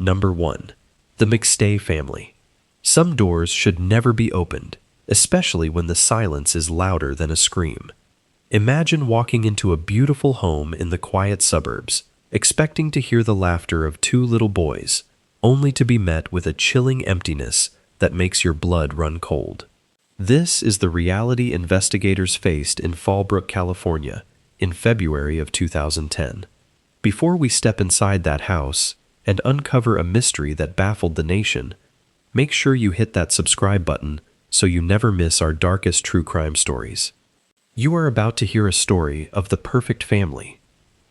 Number 1. The McStay family. Some doors should never be opened, especially when the silence is louder than a scream. Imagine walking into a beautiful home in the quiet suburbs, expecting to hear the laughter of two little boys, only to be met with a chilling emptiness that makes your blood run cold. This is the reality investigators faced in Fallbrook, California, in February of 2010. Before we step inside that house and uncover a mystery that baffled the nation, make sure you hit that subscribe button so you never miss our darkest true crime stories. You are about to hear a story of the perfect family,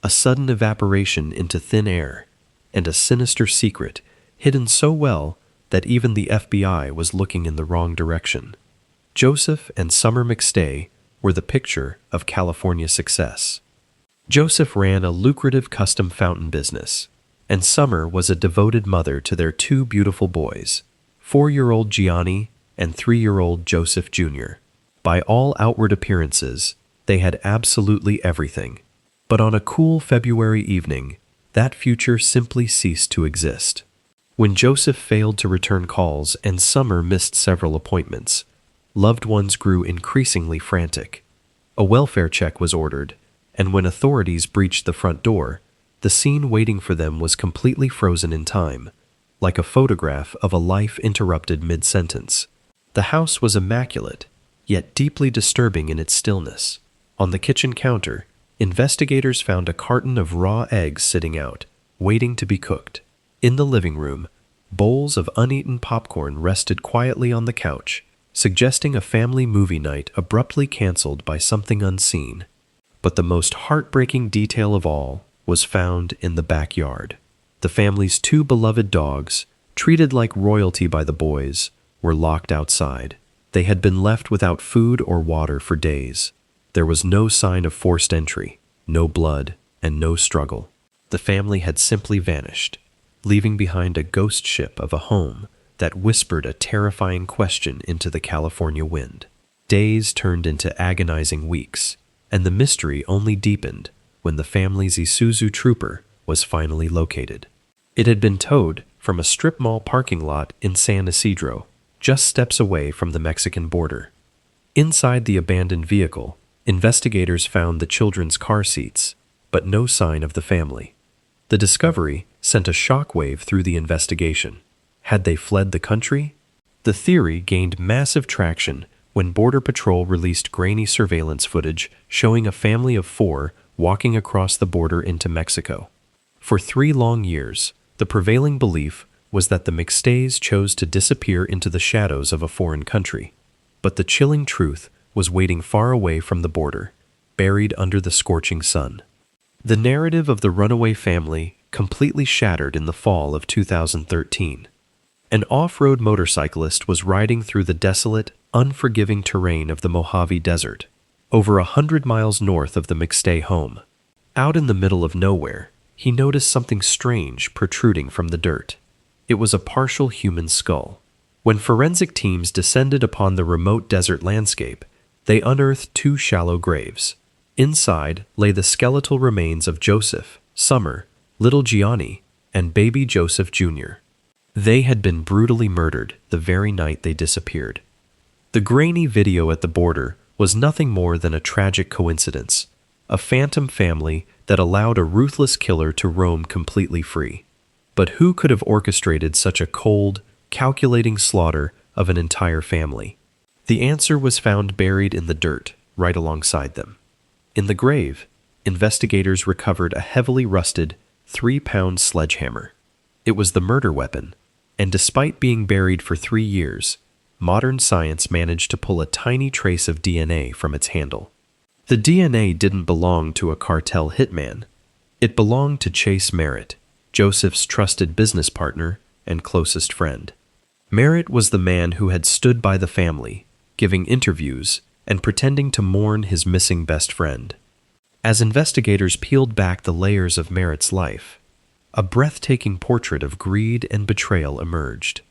a sudden evaporation into thin air, and a sinister secret hidden so well that even the FBI was looking in the wrong direction. Joseph and Sommer McStay were the picture of California success. Joseph ran a lucrative custom fountain business, and Sommer was a devoted mother to their two beautiful boys, 4-year-old Gianni and 3-year-old Joseph Jr. By all outward appearances, they had absolutely everything. But on a cool February evening, that future simply ceased to exist. When Joseph failed to return calls and Sommer missed several appointments, loved ones grew increasingly frantic. A welfare check was ordered, and when authorities breached the front door, the scene waiting for them was completely frozen in time, like a photograph of a life interrupted mid-sentence. The house was immaculate, yet deeply disturbing in its stillness. On the kitchen counter, investigators found a carton of raw eggs sitting out, waiting to be cooked. In the living room, bowls of uneaten popcorn rested quietly on the couch, suggesting a family movie night abruptly canceled by something unseen. But the most heartbreaking detail of all was found in the backyard. The family's two beloved dogs, treated like royalty by the boys, were locked outside. They had been left without food or water for days. There was no sign of forced entry, no blood, and no struggle. The family had simply vanished, leaving behind a ghost ship of a home that whispered a terrifying question into the California wind. Days turned into agonizing weeks, and the mystery only deepened when the family's Isuzu Trooper was finally located. It had been towed from a strip mall parking lot in San Isidro, just steps away from the Mexican border. Inside the abandoned vehicle, investigators found the children's car seats, but no sign of the family. The discovery sent a shockwave through the investigation. Had they fled the country? The theory gained massive traction when Border Patrol released grainy surveillance footage showing a family of 4 walking across the border into Mexico. For 3 long years, the prevailing belief was that the McStays chose to disappear into the shadows of a foreign country. But the chilling truth was waiting far away from the border, buried under the scorching sun. The narrative of the runaway family completely shattered in the fall of 2013. An off-road motorcyclist was riding through the desolate, unforgiving terrain of the Mojave Desert, over 100 miles north of the McStay home. Out in the middle of nowhere, he noticed something strange protruding from the dirt. It was a partial human skull. When forensic teams descended upon the remote desert landscape, they unearthed 2 shallow graves. Inside lay the skeletal remains of Joseph, Sommer, little Gianni, and baby Joseph Jr. They had been brutally murdered the very night they disappeared. The grainy video at the border was nothing more than a tragic coincidence, a phantom family that allowed a ruthless killer to roam completely free. But who could have orchestrated such a cold, calculating slaughter of an entire family? The answer was found buried in the dirt, right alongside them. In the grave, investigators recovered a heavily rusted, 3-pound sledgehammer. It was the murder weapon, and despite being buried for 3 years, modern science managed to pull a tiny trace of DNA from its handle. The DNA didn't belong to a cartel hitman. It belonged to Chase Merritt, Joseph's trusted business partner and closest friend. Merritt was the man who had stood by the family, giving interviews and pretending to mourn his missing best friend. As investigators peeled back the layers of Merritt's life, a breathtaking portrait of greed and betrayal emerged.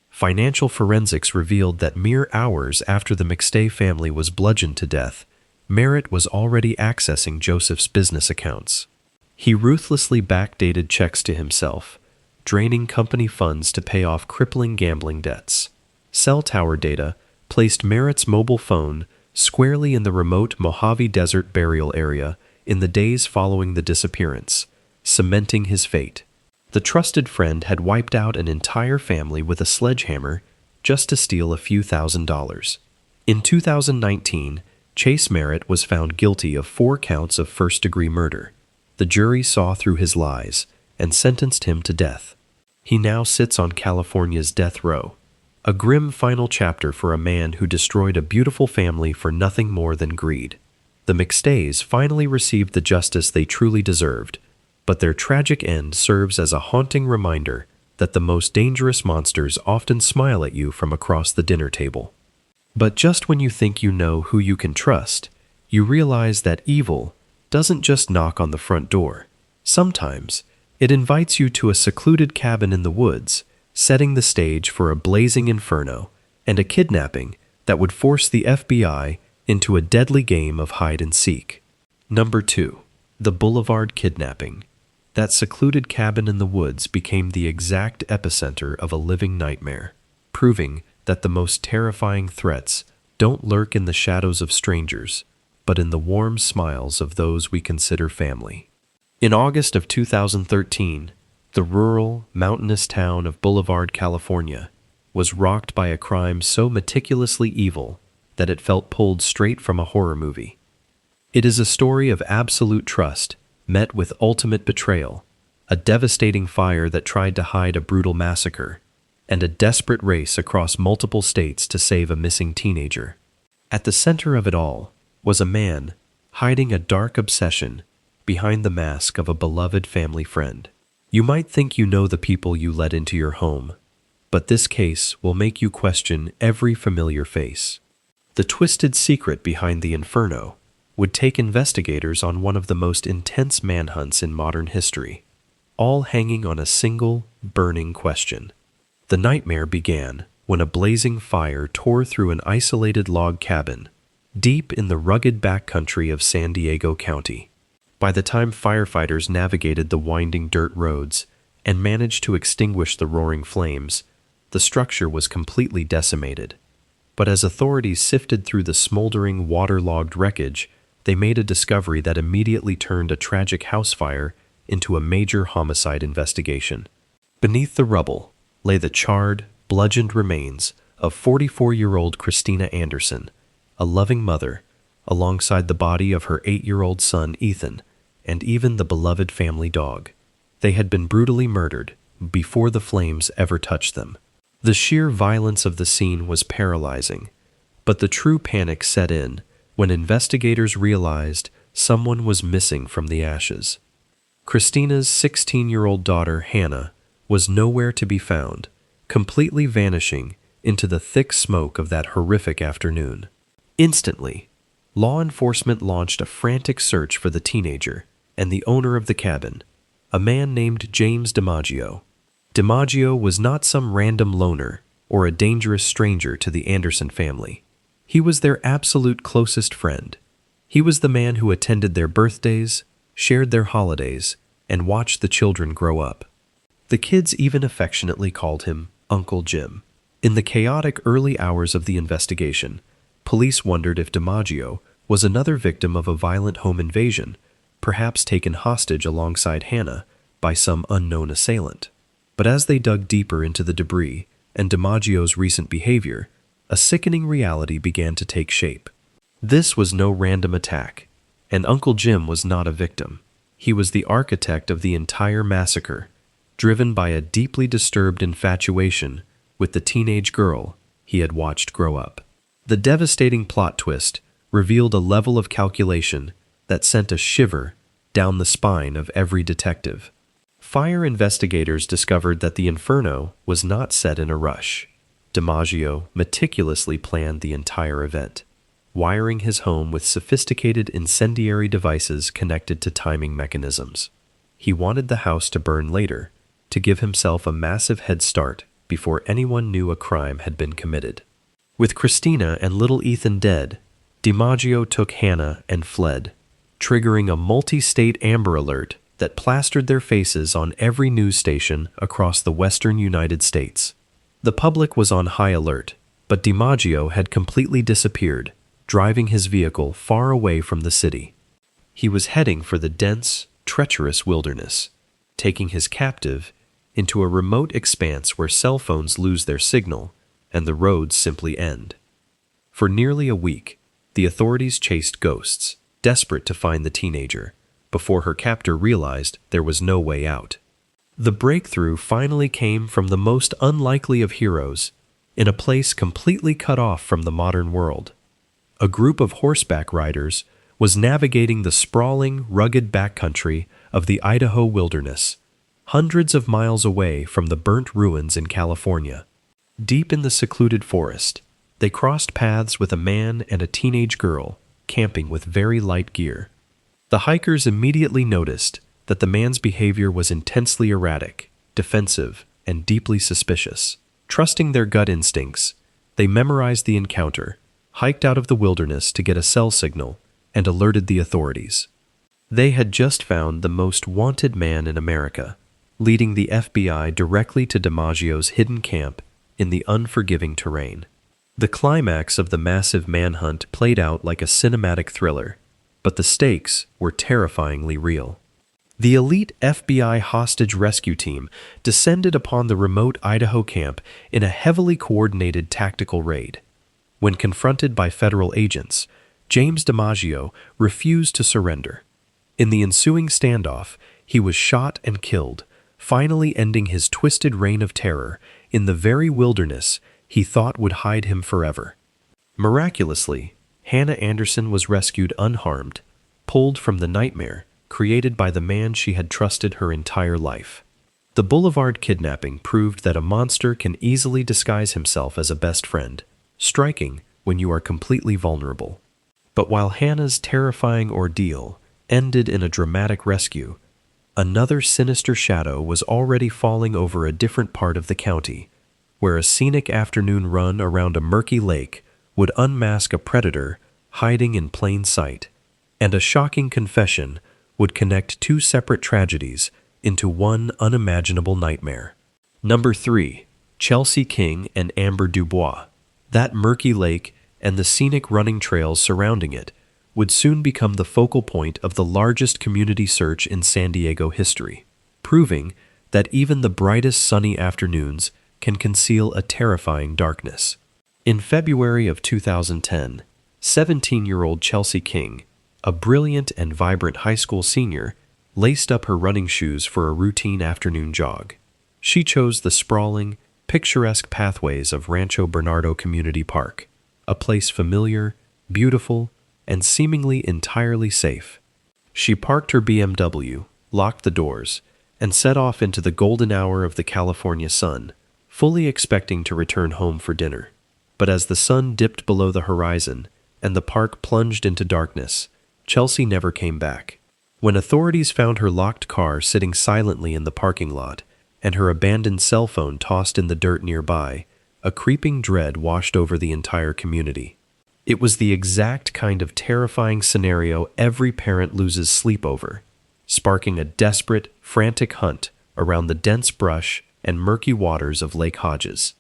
Financial forensics revealed that mere hours after the McStay family was bludgeoned to death, Merritt was already accessing Joseph's business accounts. He ruthlessly backdated checks to himself, draining company funds to pay off crippling gambling debts. Cell tower data placed Merritt's mobile phone squarely in the remote Mojave Desert burial area in the days following the disappearance, cementing his fate. The trusted friend had wiped out an entire family with a sledgehammer just to steal a few $1,000s. In 2019, Chase Merritt was found guilty of 4 counts of first-degree murder. The jury saw through his lies and sentenced him to death. He now sits on California's death row, a grim final chapter for a man who destroyed a beautiful family for nothing more than greed. The McStays finally received the justice they truly deserved, but their tragic end serves as a haunting reminder that the most dangerous monsters often smile at you from across the dinner table. But just when you think you know who you can trust, you realize that evil doesn't just knock on the front door. Sometimes, it invites you to a secluded cabin in the woods, setting the stage for a blazing inferno and a kidnapping that would force the FBI into a deadly game of hide-and-seek. Number 2. The Boulevard Kidnapping. That secluded cabin in the woods became the exact epicenter of a living nightmare, proving that the most terrifying threats don't lurk in the shadows of strangers, but in the warm smiles of those we consider family. In August of 2013, the rural, mountainous town of Boulevard, California, was rocked by a crime so meticulously evil that it felt pulled straight from a horror movie. It is a story of absolute trust met with ultimate betrayal, a devastating fire that tried to hide a brutal massacre, and a desperate race across multiple states to save a missing teenager. At the center of it all was a man hiding a dark obsession behind the mask of a beloved family friend. You might think you know the people you let into your home, but this case will make you question every familiar face. The twisted secret behind the Inferno would take investigators on one of the most intense manhunts in modern history, all hanging on a single, burning question. The nightmare began when a blazing fire tore through an isolated log cabin deep in the rugged backcountry of San Diego County. By the time firefighters navigated the winding dirt roads and managed to extinguish the roaring flames, the structure was completely decimated. But as authorities sifted through the smoldering, waterlogged wreckage, they made a discovery that immediately turned a tragic house fire into a major homicide investigation. Beneath the rubble lay the charred, bludgeoned remains of 44-year-old Christina Anderson, a loving mother, alongside the body of her 8-year-old son Ethan, and even the beloved family dog. They had been brutally murdered before the flames ever touched them. The sheer violence of the scene was paralyzing, but the true panic set in when investigators realized someone was missing from the ashes. Christina's 16-year-old daughter, Hannah, was nowhere to be found, completely vanishing into the thick smoke of that horrific afternoon. Instantly, law enforcement launched a frantic search for the teenager and the owner of the cabin, a man named James DiMaggio. DiMaggio was not some random loner or a dangerous stranger to the Anderson family. He was their absolute closest friend. He was the man who attended their birthdays, shared their holidays, and watched the children grow up. The kids even affectionately called him Uncle Jim. In the chaotic early hours of the investigation, police wondered if DiMaggio was another victim of a violent home invasion, perhaps taken hostage alongside Hannah by some unknown assailant. But as they dug deeper into the debris and DiMaggio's recent behavior, a sickening reality began to take shape. This was no random attack, and Uncle Jim was not a victim. He was the architect of the entire massacre, driven by a deeply disturbed infatuation with the teenage girl he had watched grow up. The devastating plot twist revealed a level of calculation that sent a shiver down the spine of every detective. Fire investigators discovered that the Inferno was not set in a rush. DiMaggio meticulously planned the entire event, wiring his home with sophisticated incendiary devices connected to timing mechanisms. He wanted the house to burn later, to give himself a massive head start before anyone knew a crime had been committed. With Christina and little Ethan dead, DiMaggio took Hannah and fled, triggering a multi-state Amber Alert that that plastered their faces on every news station across the western United States. The public was on high alert, but DiMaggio had completely disappeared, driving his vehicle far away from the city. He was heading for the dense, treacherous wilderness, taking his captive into a remote expanse where cell phones lose their signal and the roads simply end. For nearly a week, the authorities chased ghosts, desperate to find the teenager, before her captor realized there was no way out. The breakthrough finally came from the most unlikely of heroes, in a place completely cut off from the modern world. A group of horseback riders was navigating the sprawling, rugged backcountry of the Idaho wilderness, hundreds of miles away from the burnt ruins in California. Deep in the secluded forest, they crossed paths with a man and a teenage girl, camping with very light gear. The hikers immediately noticed that the man's behavior was intensely erratic, defensive, and deeply suspicious. Trusting their gut instincts, they memorized the encounter, hiked out of the wilderness to get a cell signal, and alerted the authorities. They had just found the most wanted man in America, leading the FBI directly to DiMaggio's hidden camp in the unforgiving terrain. The climax of the massive manhunt played out like a cinematic thriller, but the stakes were terrifyingly real. The elite FBI hostage rescue team descended upon the remote Idaho camp in a heavily coordinated tactical raid. When confronted by federal agents, James DiMaggio refused to surrender. In the ensuing standoff, he was shot and killed, finally ending his twisted reign of terror in the very wilderness he thought would hide him forever. Miraculously, Hannah Anderson was rescued unharmed, pulled from the nightmare created by the man she had trusted her entire life. The Boulevard kidnapping proved that a monster can easily disguise himself as a best friend, striking when you are completely vulnerable. But while Hannah's terrifying ordeal ended in a dramatic rescue, another sinister shadow was already falling over a different part of the county, where a scenic afternoon run around a murky lake would unmask a predator hiding in plain sight, and a shocking confession would connect two separate tragedies into one unimaginable nightmare. Number 3. Chelsea King and Amber Dubois. That murky lake and the scenic running trails surrounding it would soon become the focal point of the largest community search in San Diego history, proving that even the brightest sunny afternoons can conceal a terrifying darkness. In February of 2010, 17-year-old Chelsea King, a brilliant and vibrant high school senior, laced up her running shoes for a routine afternoon jog. She chose the sprawling, picturesque pathways of Rancho Bernardo Community Park, a place familiar, beautiful, and seemingly entirely safe. She parked her BMW, locked the doors, and set off into the golden hour of the California sun, fully expecting to return home for dinner. But as the sun dipped below the horizon and the park plunged into darkness, Chelsea never came back. When authorities found her locked car sitting silently in the parking lot and her abandoned cell phone tossed in the dirt nearby, a creeping dread washed over the entire community. It was the exact kind of terrifying scenario every parent loses sleep over, sparking a desperate, frantic hunt around the dense brush and murky waters of Lake Hodges.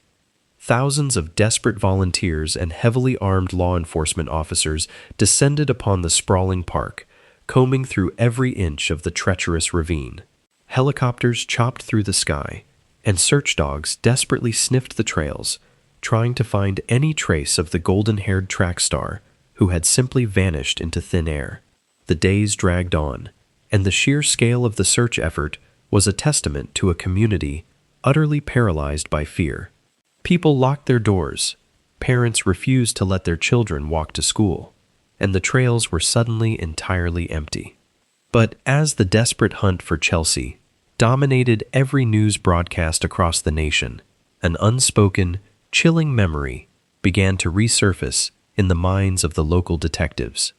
Thousands of desperate volunteers and heavily armed law enforcement officers descended upon the sprawling park, combing through every inch of the treacherous ravine. Helicopters chopped through the sky, and search dogs desperately sniffed the trails, trying to find any trace of the golden-haired track star who had simply vanished into thin air. The days dragged on, and the sheer scale of the search effort was a testament to a community utterly paralyzed by fear. People locked their doors, parents refused to let their children walk to school, and the trails were suddenly entirely empty. But as the desperate hunt for Chelsea dominated every news broadcast across the nation, an unspoken, chilling memory began to resurface in the minds of the local detectives.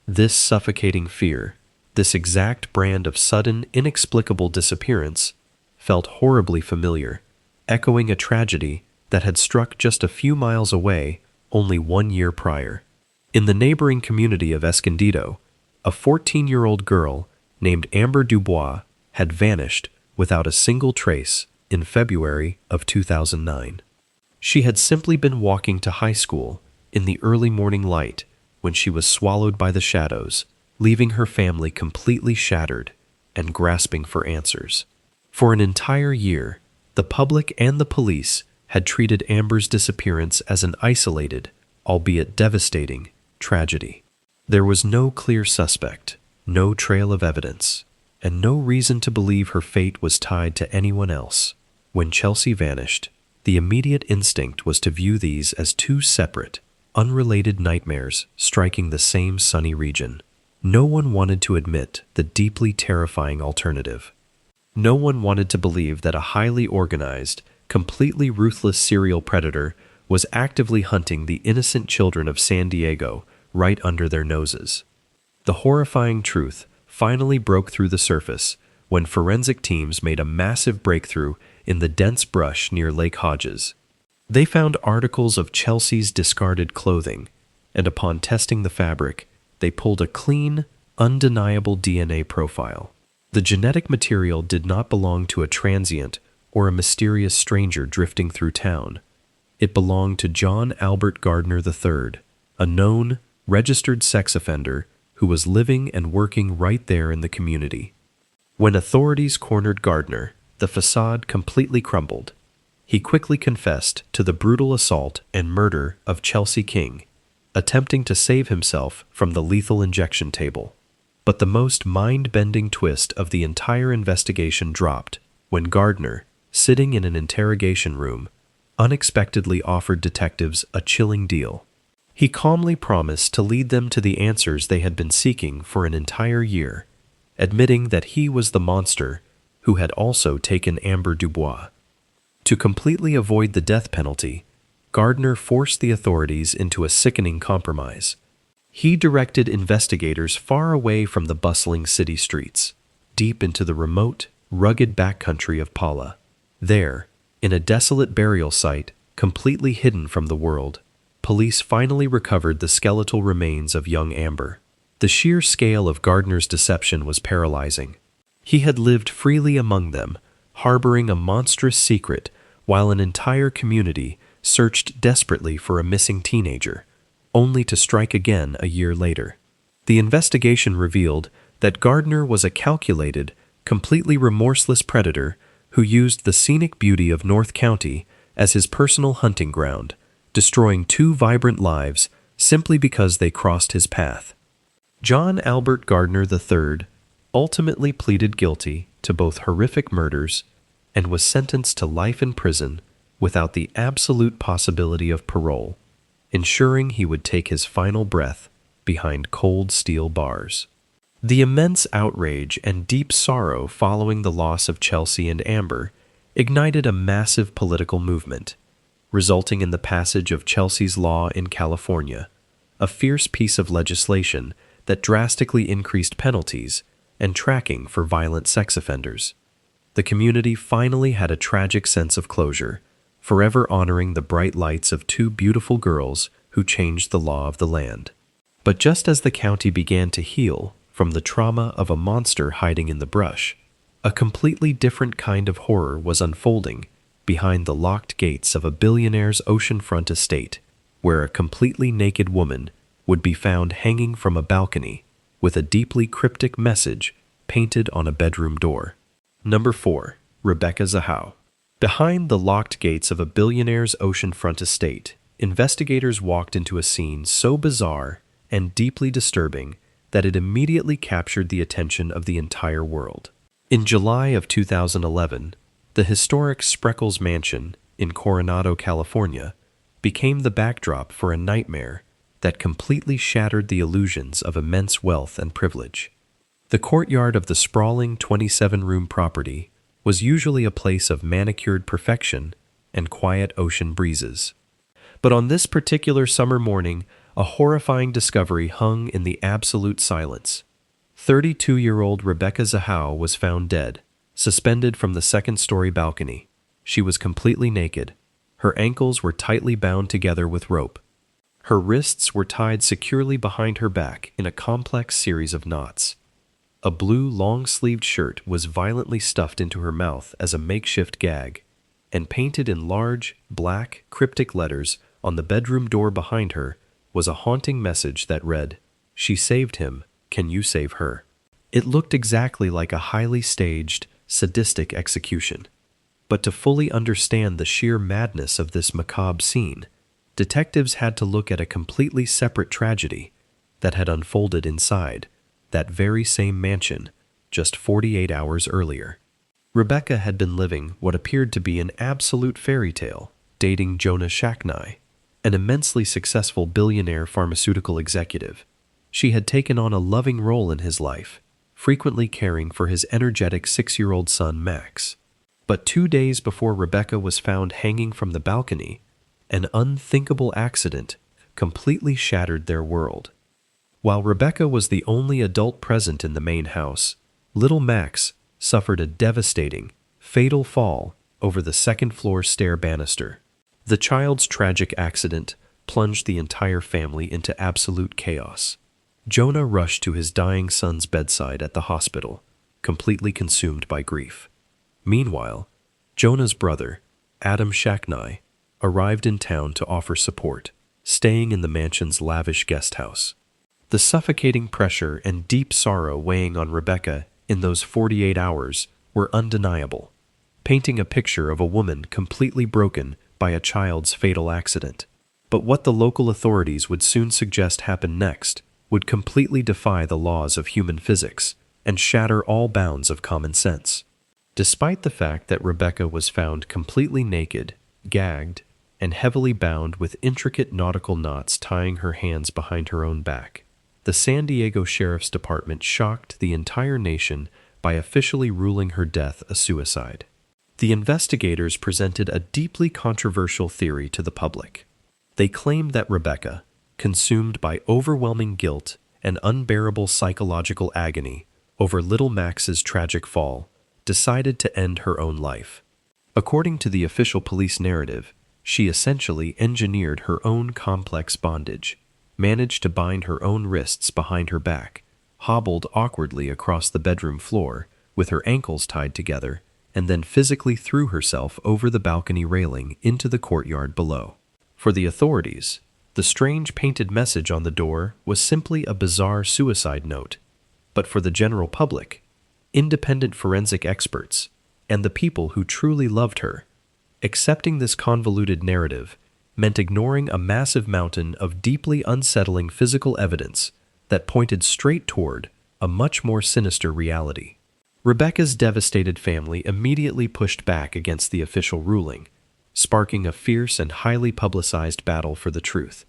This suffocating fear, this exact brand of sudden, inexplicable disappearance, felt horribly familiar, echoing a tragedy that had struck just a few miles away only 1 year prior. In the neighboring community of Escondido, a 14-year-old girl named Amber Dubois, had vanished without a single trace in February of 2009. She had simply been walking to high school in the early morning light when she was swallowed by the shadows, leaving her family completely shattered and grasping for answers. For an entire year, the public and the police had treated Amber's disappearance as an isolated, albeit devastating, tragedy. There was no clear suspect, no trail of evidence, and no reason to believe her fate was tied to anyone else. When Chelsea vanished, the immediate instinct was to view these as two separate, unrelated nightmares striking the same sunny region. No one wanted to admit the deeply terrifying alternative. No one wanted to believe that a highly organized, completely ruthless serial predator was actively hunting the innocent children of San Diego right under their noses. The horrifying truth finally broke through the surface when forensic teams made a massive breakthrough in the dense brush near Lake Hodges. They found articles of Chelsea's discarded clothing, and upon testing the fabric, they pulled a clean, undeniable DNA profile. The genetic material did not belong to a transient or a mysterious stranger drifting through town. It belonged to John Albert Gardner III, a known, registered sex offender who was living and working right there in the community. When authorities cornered Gardner, the facade completely crumbled. He quickly confessed to the brutal assault and murder of Chelsea King, attempting to save himself from the lethal injection table. But the most mind-bending twist of the entire investigation dropped when Gardner, sitting in an interrogation room, unexpectedly offered detectives a chilling deal. He calmly promised to lead them to the answers they had been seeking for an entire year, admitting that he was the monster who had also taken Amber Dubois. To completely avoid the death penalty, Gardner forced the authorities into a sickening compromise. He directed investigators far away from the bustling city streets, deep into the remote, rugged backcountry of Paula. There, in a desolate burial site, completely hidden from the world, police finally recovered the skeletal remains of young Amber. The sheer scale of Gardner's deception was paralyzing. He had lived freely among them, harboring a monstrous secret, while an entire community searched desperately for a missing teenager, only to strike again a year later. The investigation revealed that Gardner was a calculated, completely remorseless predator who used the scenic beauty of North County as his personal hunting ground, destroying two vibrant lives simply because they crossed his path. John Albert Gardner III ultimately pleaded guilty to both horrific murders and was sentenced to life in prison without the absolute possibility of parole, ensuring he would take his final breath behind cold steel bars. The immense outrage and deep sorrow following the loss of Chelsea and Amber ignited a massive political movement, resulting in the passage of Chelsea's Law in California, a fierce piece of legislation that drastically increased penalties and tracking for violent sex offenders. The community finally had a tragic sense of closure, forever honoring the bright lights of two beautiful girls who changed the law of the land. But just as the county began to heal from the trauma of a monster hiding in the brush, a completely different kind of horror was unfolding behind the locked gates of a billionaire's oceanfront estate, where a completely naked woman would be found hanging from a balcony with a deeply cryptic message painted on a bedroom door. Number 4. Rebecca Zahau. Behind the locked gates of a billionaire's oceanfront estate, investigators walked into a scene so bizarre and deeply disturbing that it immediately captured the attention of the entire world. In July of 2011, the historic Spreckels Mansion in Coronado, California, became the backdrop for a nightmare that completely shattered the illusions of immense wealth and privilege. The courtyard of the sprawling 27-room property was usually a place of manicured perfection and quiet ocean breezes. But on this particular summer morning, a horrifying discovery hung in the absolute silence. 32-year-old Rebecca Zahau was found dead, suspended from the second-story balcony. She was completely naked. Her ankles were tightly bound together with rope. Her wrists were tied securely behind her back in a complex series of knots. A blue long-sleeved shirt was violently stuffed into her mouth as a makeshift gag, and painted in large, black, cryptic letters on the bedroom door behind her was a haunting message that read, "She saved him, can you save her?" It looked exactly like a highly staged, sadistic execution. But to fully understand the sheer madness of this macabre scene, detectives had to look at a completely separate tragedy that had unfolded inside that very same mansion just 48 hours earlier. Rebecca had been living what appeared to be an absolute fairy tale, dating Jonah Shacknai, an immensely successful billionaire pharmaceutical executive. She had taken on a loving role in his life, frequently caring for his energetic 6-year-old son Max. But 2 days before Rebecca was found hanging from the balcony, an unthinkable accident completely shattered their world. While Rebecca was the only adult present in the main house, little Max suffered a devastating, fatal fall over the second-floor stair banister. The child's tragic accident plunged the entire family into absolute chaos. Jonah rushed to his dying son's bedside at the hospital, completely consumed by grief. Meanwhile, Jonah's brother, Adam Shacknai, arrived in town to offer support, staying in the mansion's lavish guest house. The suffocating pressure and deep sorrow weighing on Rebecca in those 48 hours were undeniable, painting a picture of a woman completely broken by a child's fatal accident. But what the local authorities would soon suggest happened next would completely defy the laws of human physics and shatter all bounds of common sense. Despite the fact that Rebecca was found completely naked, gagged, and heavily bound with intricate nautical knots tying her hands behind her own back, the San Diego Sheriff's Department shocked the entire nation by officially ruling her death a suicide. The investigators presented a deeply controversial theory to the public. They claimed that Rebecca, consumed by overwhelming guilt and unbearable psychological agony over little Max's tragic fall, decided to end her own life. According to the official police narrative, she essentially engineered her own complex bondage, managed to bind her own wrists behind her back, hobbled awkwardly across the bedroom floor with her ankles tied together, and then physically threw herself over the balcony railing into the courtyard below. For the authorities, the strange painted message on the door was simply a bizarre suicide note. But for the general public, independent forensic experts, and the people who truly loved her, accepting this convoluted narrative meant ignoring a massive mountain of deeply unsettling physical evidence that pointed straight toward a much more sinister reality. Rebecca's devastated family immediately pushed back against the official ruling, sparking a fierce and highly publicized battle for the truth.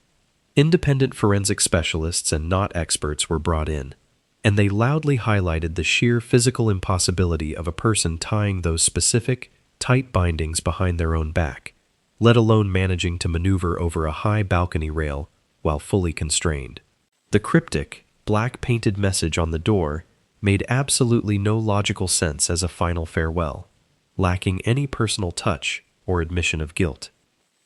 Independent forensic specialists and not experts were brought in, and they loudly highlighted the sheer physical impossibility of a person tying those specific, tight bindings behind their own back, let alone managing to maneuver over a high balcony rail while fully constrained. The cryptic, black-painted message on the door made absolutely no logical sense as a final farewell, lacking any personal touch or admission of guilt.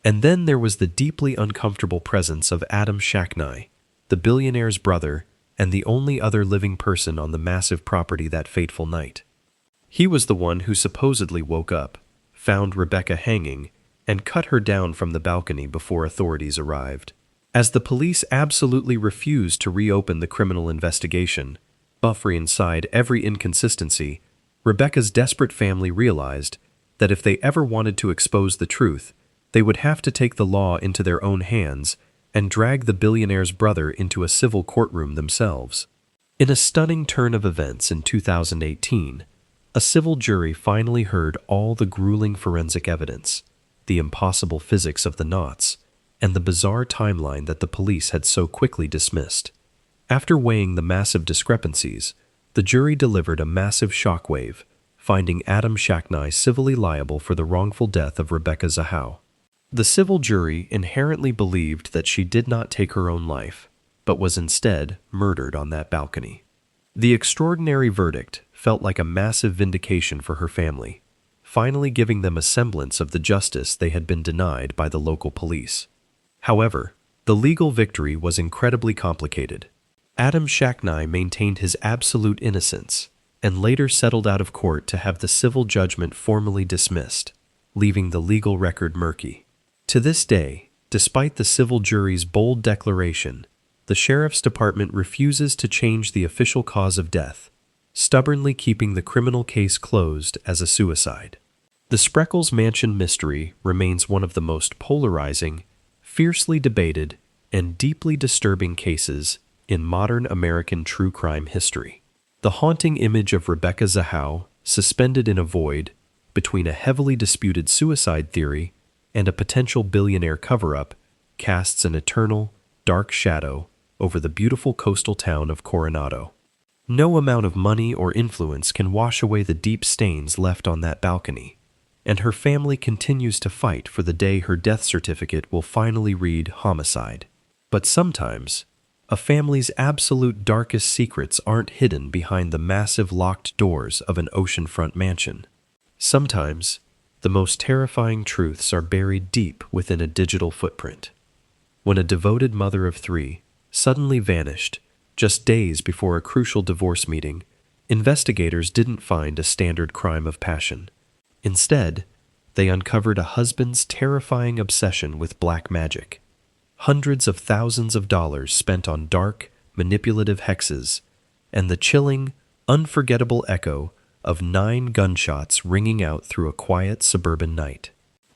And then there was the deeply uncomfortable presence of Adam Shacknai, the billionaire's brother and the only other living person on the massive property that fateful night. He was the one who supposedly woke up, found Rebecca hanging, and cut her down from the balcony before authorities arrived. As the police absolutely refused to reopen the criminal investigation, buffering inside every inconsistency, Rebecca's desperate family realized that if they ever wanted to expose the truth, they would have to take the law into their own hands and drag the billionaire's brother into a civil courtroom themselves. In a stunning turn of events in 2018, a civil jury finally heard all the grueling forensic evidence, the impossible physics of the knots, and the bizarre timeline that the police had so quickly dismissed. After weighing the massive discrepancies, the jury delivered a massive shockwave, finding Adam Shacknai civilly liable for the wrongful death of Rebecca Zahau. The civil jury inherently believed that she did not take her own life, but was instead murdered on that balcony. The extraordinary verdict felt like a massive vindication for her family, finally giving them a semblance of the justice they had been denied by the local police. However, the legal victory was incredibly complicated. Adam Shacknai maintained his absolute innocence and later settled out of court to have the civil judgment formally dismissed, leaving the legal record murky. To this day, despite the civil jury's bold declaration, the sheriff's department refuses to change the official cause of death, stubbornly keeping the criminal case closed as a suicide. The Spreckels Mansion mystery remains one of the most polarizing, fiercely debated, and deeply disturbing cases in modern American true crime history. The haunting image of Rebecca Zahau, suspended in a void between a heavily disputed suicide theory and a potential billionaire cover-up, casts an eternal, dark shadow over the beautiful coastal town of Coronado. No amount of money or influence can wash away the deep stains left on that balcony, and her family continues to fight for the day her death certificate will finally read homicide. But sometimes, a family's absolute darkest secrets aren't hidden behind the massive locked doors of an oceanfront mansion. Sometimes, the most terrifying truths are buried deep within a digital footprint. When a devoted mother of 3 suddenly vanished just days before a crucial divorce meeting, investigators didn't find a standard crime of passion. Instead, they uncovered a husband's terrifying obsession with black magic. Hundreds of thousands of dollars spent on dark, manipulative hexes, and the chilling, unforgettable echo of 9 gunshots ringing out through a quiet suburban night.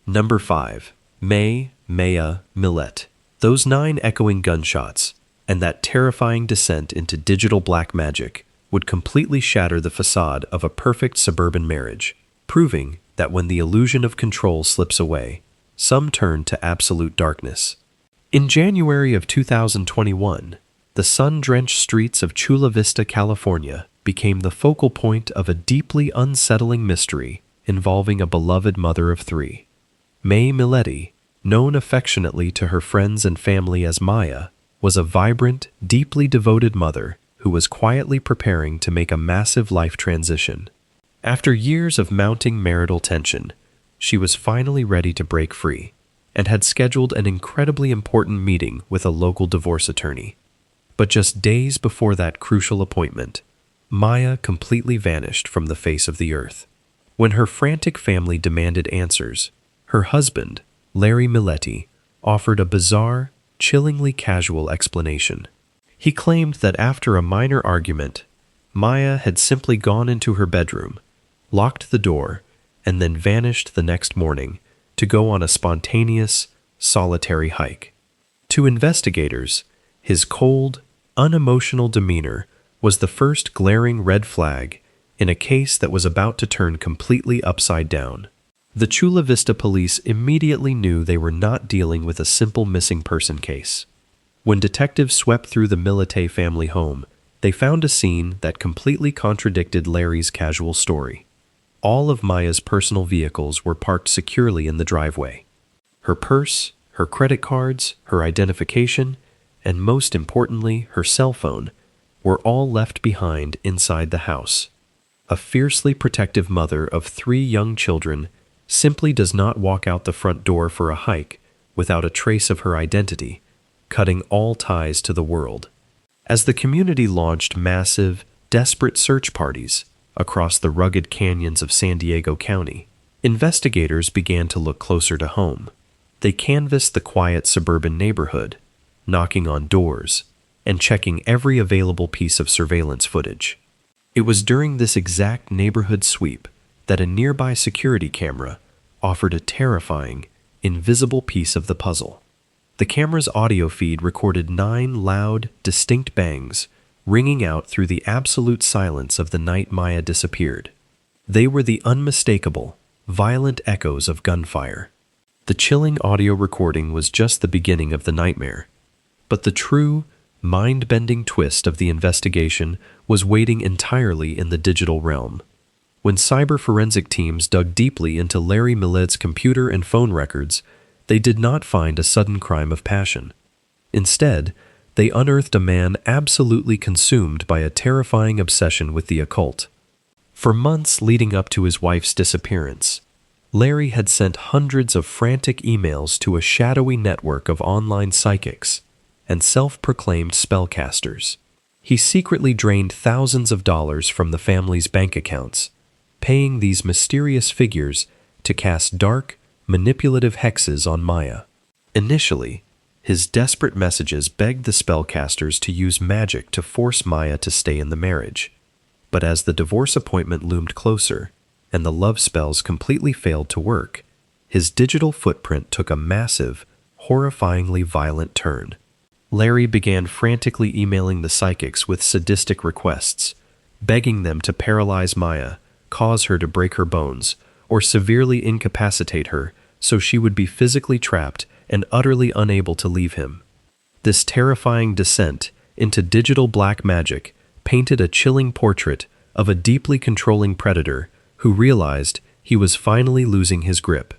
Number 5. Millete. Those 9 echoing gunshots, and that terrifying descent into digital black magic, would completely shatter the facade of a perfect suburban marriage, proving that when the illusion of control slips away, some turn to absolute darkness. In January of 2021, the sun-drenched streets of Chula Vista, California, became the focal point of a deeply unsettling mystery involving a beloved mother of 3. Millete, known affectionately to her friends and family as Maya, was a vibrant, deeply devoted mother who was quietly preparing to make a massive life transition. After years of mounting marital tension, she was finally ready to break free and had scheduled an incredibly important meeting with a local divorce attorney. But just days before that crucial appointment, Maya completely vanished from the face of the earth. When her frantic family demanded answers, her husband, Larry Millete, offered a bizarre, chillingly casual explanation. He claimed that after a minor argument, Maya had simply gone into her bedroom, locked the door, and then vanished the next morning to go on a spontaneous, solitary hike. To investigators, his cold, unemotional demeanor was the first glaring red flag in a case that was about to turn completely upside down. The Chula Vista police immediately knew they were not dealing with a simple missing person case. When detectives swept through the Millete family home, they found a scene that completely contradicted Larry's casual story. All of Maya's personal vehicles were parked securely in the driveway. Her purse, her credit cards, her identification, and most importantly, her cell phone, were all left behind inside the house. A fiercely protective mother of 3 young children simply does not walk out the front door for a hike without a trace of her identity, cutting all ties to the world. As the community launched massive, desperate search parties across the rugged canyons of San Diego County, investigators began to look closer to home. They canvassed the quiet suburban neighborhood, knocking on doors and checking every available piece of surveillance footage. It was during this exact neighborhood sweep that a nearby security camera offered a terrifying, invisible piece of the puzzle. The camera's audio feed recorded 9 loud, distinct bangs, ringing out through the absolute silence of the night Maya disappeared. They were the unmistakable, violent echoes of gunfire. The chilling audio recording was just the beginning of the nightmare, but the true, mind-bending twist of the investigation was waiting entirely in the digital realm. When cyber forensic teams dug deeply into Larry Millete's computer and phone records, they did not find a sudden crime of passion. Instead, they unearthed a man absolutely consumed by a terrifying obsession with the occult. For months leading up to his wife's disappearance, Larry had sent hundreds of frantic emails to a shadowy network of online psychics and self-proclaimed spellcasters. He secretly drained thousands of dollars from the family's bank accounts, paying these mysterious figures to cast dark, manipulative hexes on Maya. Initially, his desperate messages begged the spellcasters to use magic to force Maya to stay in the marriage. But as the divorce appointment loomed closer, and the love spells completely failed to work, his digital footprint took a massive, horrifyingly violent turn. Larry began frantically emailing the psychics with sadistic requests, begging them to paralyze Maya, cause her to break her bones, or severely incapacitate her so she would be physically trapped and utterly unable to leave him. This terrifying descent into digital black magic painted a chilling portrait of a deeply controlling predator who realized he was finally losing his grip.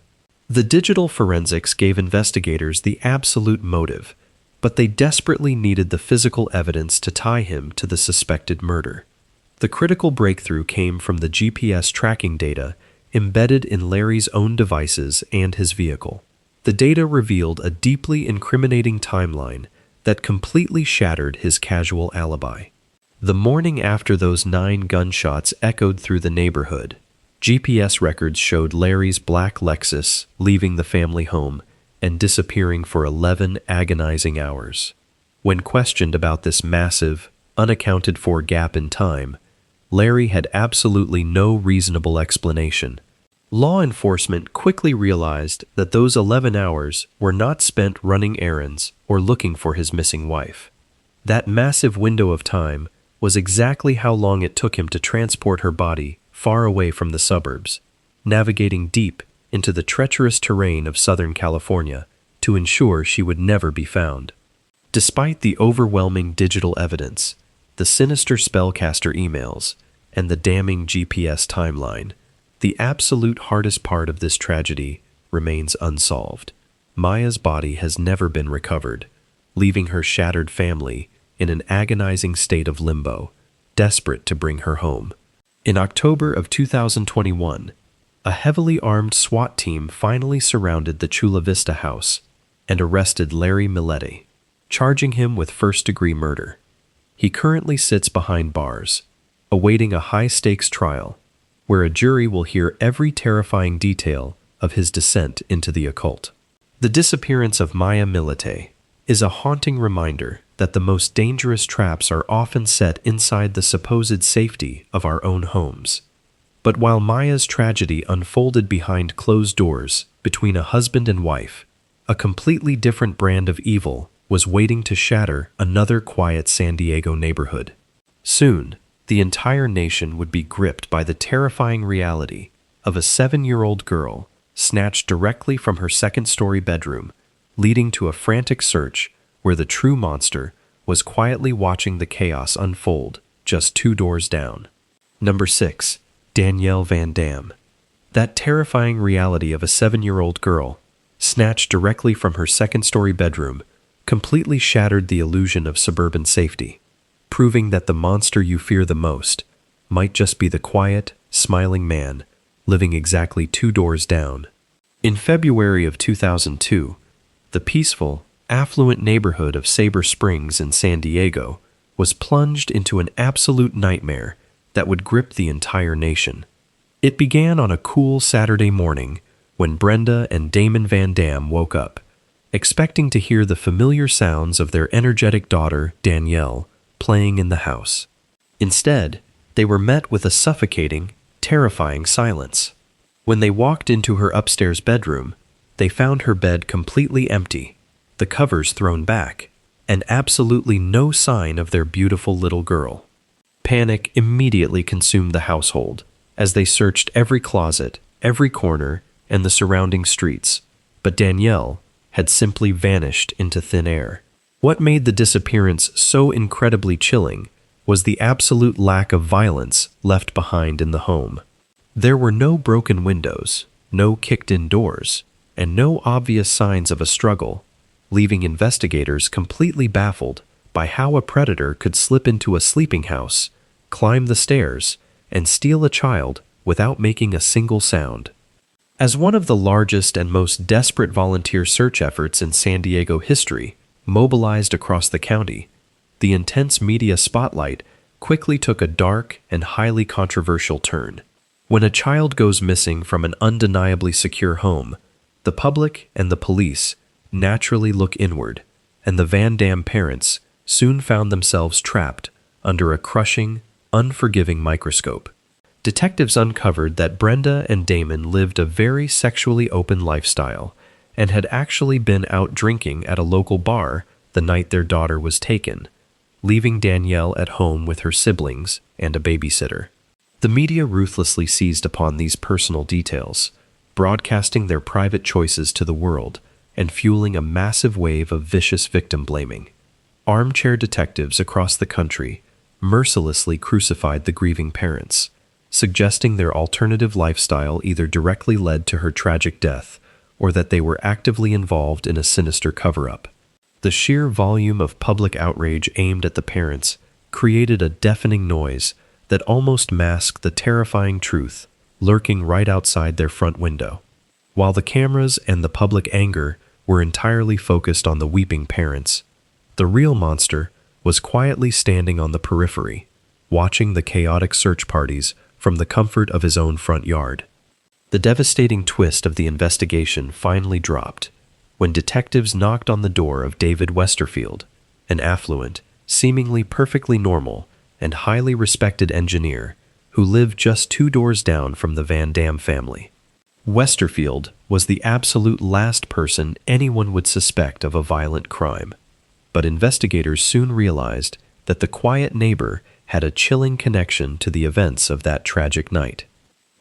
The digital forensics gave investigators the absolute motive, but they desperately needed the physical evidence to tie him to the suspected murder. The critical breakthrough came from the GPS tracking data embedded in Larry's own devices and his vehicle. The data revealed a deeply incriminating timeline that completely shattered his casual alibi. The morning after those 9 gunshots echoed through the neighborhood, GPS records showed Larry's black Lexus leaving the family home and disappearing for 11 agonizing hours. When questioned about this massive, unaccounted-for gap in time, Larry had absolutely no reasonable explanation. Law enforcement quickly realized that those 11 hours were not spent running errands or looking for his missing wife. That massive window of time was exactly how long it took him to transport her body far away from the suburbs, navigating deep into the treacherous terrain of Southern California to ensure she would never be found. Despite the overwhelming digital evidence, the sinister Spellcaster emails, and the damning GPS timeline, the absolute hardest part of this tragedy remains unsolved. Maya's body has never been recovered, leaving her shattered family in an agonizing state of limbo, desperate to bring her home. In October of 2021, a heavily armed SWAT team finally surrounded the Chula Vista house and arrested Larry Millete, charging him with first-degree murder. He currently sits behind bars, awaiting a high-stakes trial, where a jury will hear every terrifying detail of his descent into the occult. The disappearance of Maya Millete is a haunting reminder that the most dangerous traps are often set inside the supposed safety of our own homes. But while Maya's tragedy unfolded behind closed doors between a husband and wife, a completely different brand of evil was waiting to shatter another quiet San Diego neighborhood. Soon, the entire nation would be gripped by the terrifying reality of a 7-year-old girl snatched directly from her second-story bedroom, leading to a frantic search where the true monster was quietly watching the chaos unfold just 2 doors down. Number 6. Danielle Van Dam. That terrifying reality of a 7-year-old girl, snatched directly from her second-story bedroom, completely shattered the illusion of suburban safety, proving that the monster you fear the most might just be the quiet, smiling man living exactly 2 doors down. In February of 2002, the peaceful, affluent neighborhood of Sabre Springs in San Diego was plunged into an absolute nightmare that would grip the entire nation. It began on a cool Saturday morning when Brenda and Damon Van Dam woke up, expecting to hear the familiar sounds of their energetic daughter, Danielle, playing in the house. Instead, they were met with a suffocating, terrifying silence. When they walked into her upstairs bedroom, they found her bed completely empty, the covers thrown back, and absolutely no sign of their beautiful little girl. Panic immediately consumed the household as they searched every closet, every corner, and the surrounding streets, but Danielle had simply vanished into thin air. What made the disappearance so incredibly chilling was the absolute lack of violence left behind in the home. There were no broken windows, no kicked-in doors, and no obvious signs of a struggle, leaving investigators completely baffled by how a predator could slip into a sleeping house, climb the stairs, and steal a child without making a single sound. As one of the largest and most desperate volunteer search efforts in San Diego history mobilized across the county, the intense media spotlight quickly took a dark and highly controversial turn. When a child goes missing from an undeniably secure home, the public and the police naturally look inward, and the Van Dam parents soon found themselves trapped under a crushing, unforgiving microscope. Detectives uncovered that Brenda and Damon lived a very sexually open lifestyle and had actually been out drinking at a local bar the night their daughter was taken, leaving Danielle at home with her siblings and a babysitter. The media ruthlessly seized upon these personal details, broadcasting their private choices to the world and fueling a massive wave of vicious victim blaming. Armchair detectives across the country mercilessly crucified the grieving parents, suggesting their alternative lifestyle either directly led to her tragic death or that they were actively involved in a sinister cover-up. The sheer volume of public outrage aimed at the parents created a deafening noise that almost masked the terrifying truth lurking right outside their front window. While the cameras and the public anger were entirely focused on the weeping parents, the real monster was quietly standing on the periphery, watching the chaotic search parties from the comfort of his own front yard. The devastating twist of the investigation finally dropped when detectives knocked on the door of David Westerfield, an affluent, seemingly perfectly normal, and highly respected engineer who lived just 2 doors down from the Van Dam family. Westerfield was the absolute last person anyone would suspect of a violent crime, but investigators soon realized that the quiet neighbor had a chilling connection to the events of that tragic night.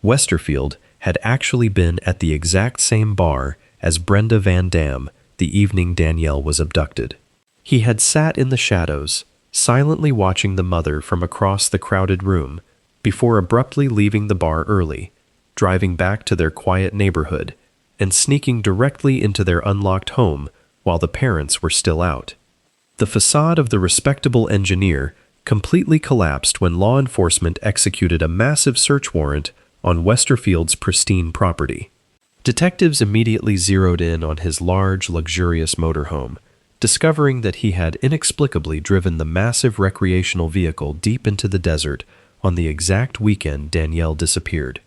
Westerfield had actually been at the exact same bar as Brenda Van Dam the evening Danielle was abducted. He had sat in the shadows, silently watching the mother from across the crowded room, before abruptly leaving the bar early, driving back to their quiet neighborhood, and sneaking directly into their unlocked home while the parents were still out. The facade of the respectable engineer completely collapsed when law enforcement executed a massive search warrant on Westerfield's pristine property. Detectives immediately zeroed in on his large, luxurious motorhome, discovering that he had inexplicably driven the massive recreational vehicle deep into the desert on the exact weekend Danielle disappeared.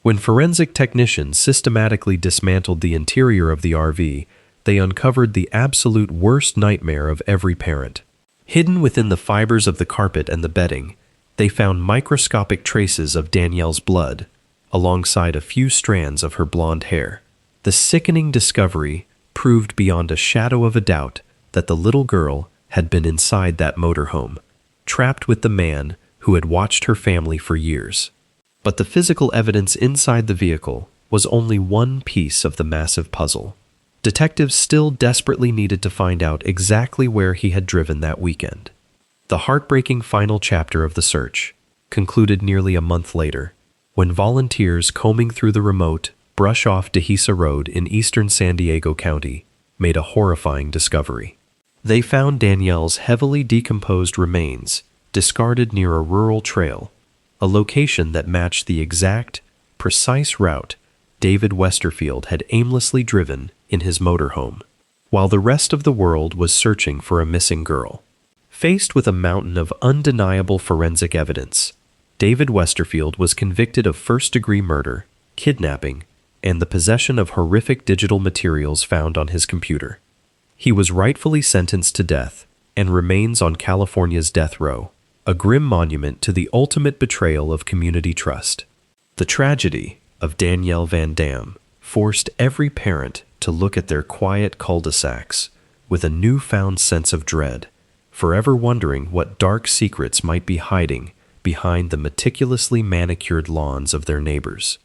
When forensic technicians systematically dismantled the interior of the RV, they uncovered the absolute worst nightmare of every parent. Hidden within the fibers of the carpet and the bedding, they found microscopic traces of Danielle's blood, alongside a few strands of her blonde hair. The sickening discovery proved beyond a shadow of a doubt that the little girl had been inside that motorhome, trapped with the man who had watched her family for years. But the physical evidence inside the vehicle was only one piece of the massive puzzle. Detectives still desperately needed to find out exactly where he had driven that weekend. The heartbreaking final chapter of the search concluded nearly a month later, when volunteers combing through the remote Brush-Off Dehesa Road in eastern San Diego County made a horrifying discovery. They found Danielle's heavily decomposed remains discarded near a rural trail, a location that matched the exact, precise route David Westerfield had aimlessly driven in his motorhome, while the rest of the world was searching for a missing girl. Faced with a mountain of undeniable forensic evidence, David Westerfield was convicted of first-degree murder, kidnapping, and the possession of horrific digital materials found on his computer. He was rightfully sentenced to death and remains on California's death row, a grim monument to the ultimate betrayal of community trust. The tragedy of Danielle Van Dam forced every parent to look at their quiet cul-de-sacs with a newfound sense of dread, forever wondering what dark secrets might be hiding behind the meticulously manicured lawns of their neighbors.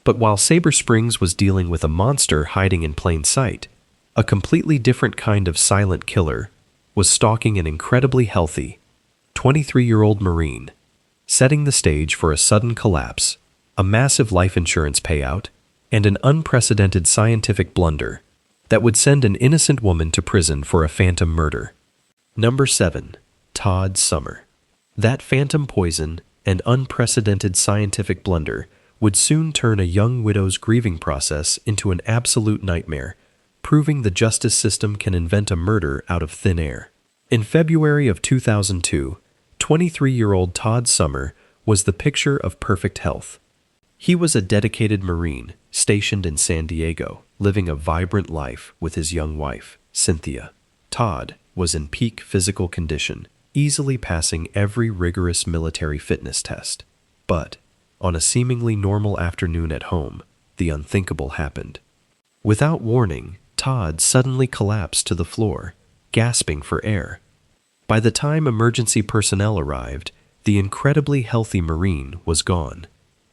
But while Sabre Springs was dealing with a monster hiding in plain sight, a completely different kind of silent killer was stalking an incredibly healthy 23-year-old Marine, setting the stage for a sudden collapse, a massive life insurance payout, and an unprecedented scientific blunder that would send an innocent woman to prison for a phantom murder. Number 7. Todd Sommer. That phantom poison and unprecedented scientific blunder would soon turn a young widow's grieving process into an absolute nightmare, proving the justice system can invent a murder out of thin air. In February of 2002, 23-year-old Todd Sommer was the picture of perfect health. He was a dedicated Marine stationed in San Diego, living a vibrant life with his young wife, Cynthia. Todd was in peak physical condition, easily passing every rigorous military fitness test. But, on a seemingly normal afternoon at home, the unthinkable happened. Without warning, Todd suddenly collapsed to the floor, gasping for air. By the time emergency personnel arrived, the incredibly healthy Marine was gone.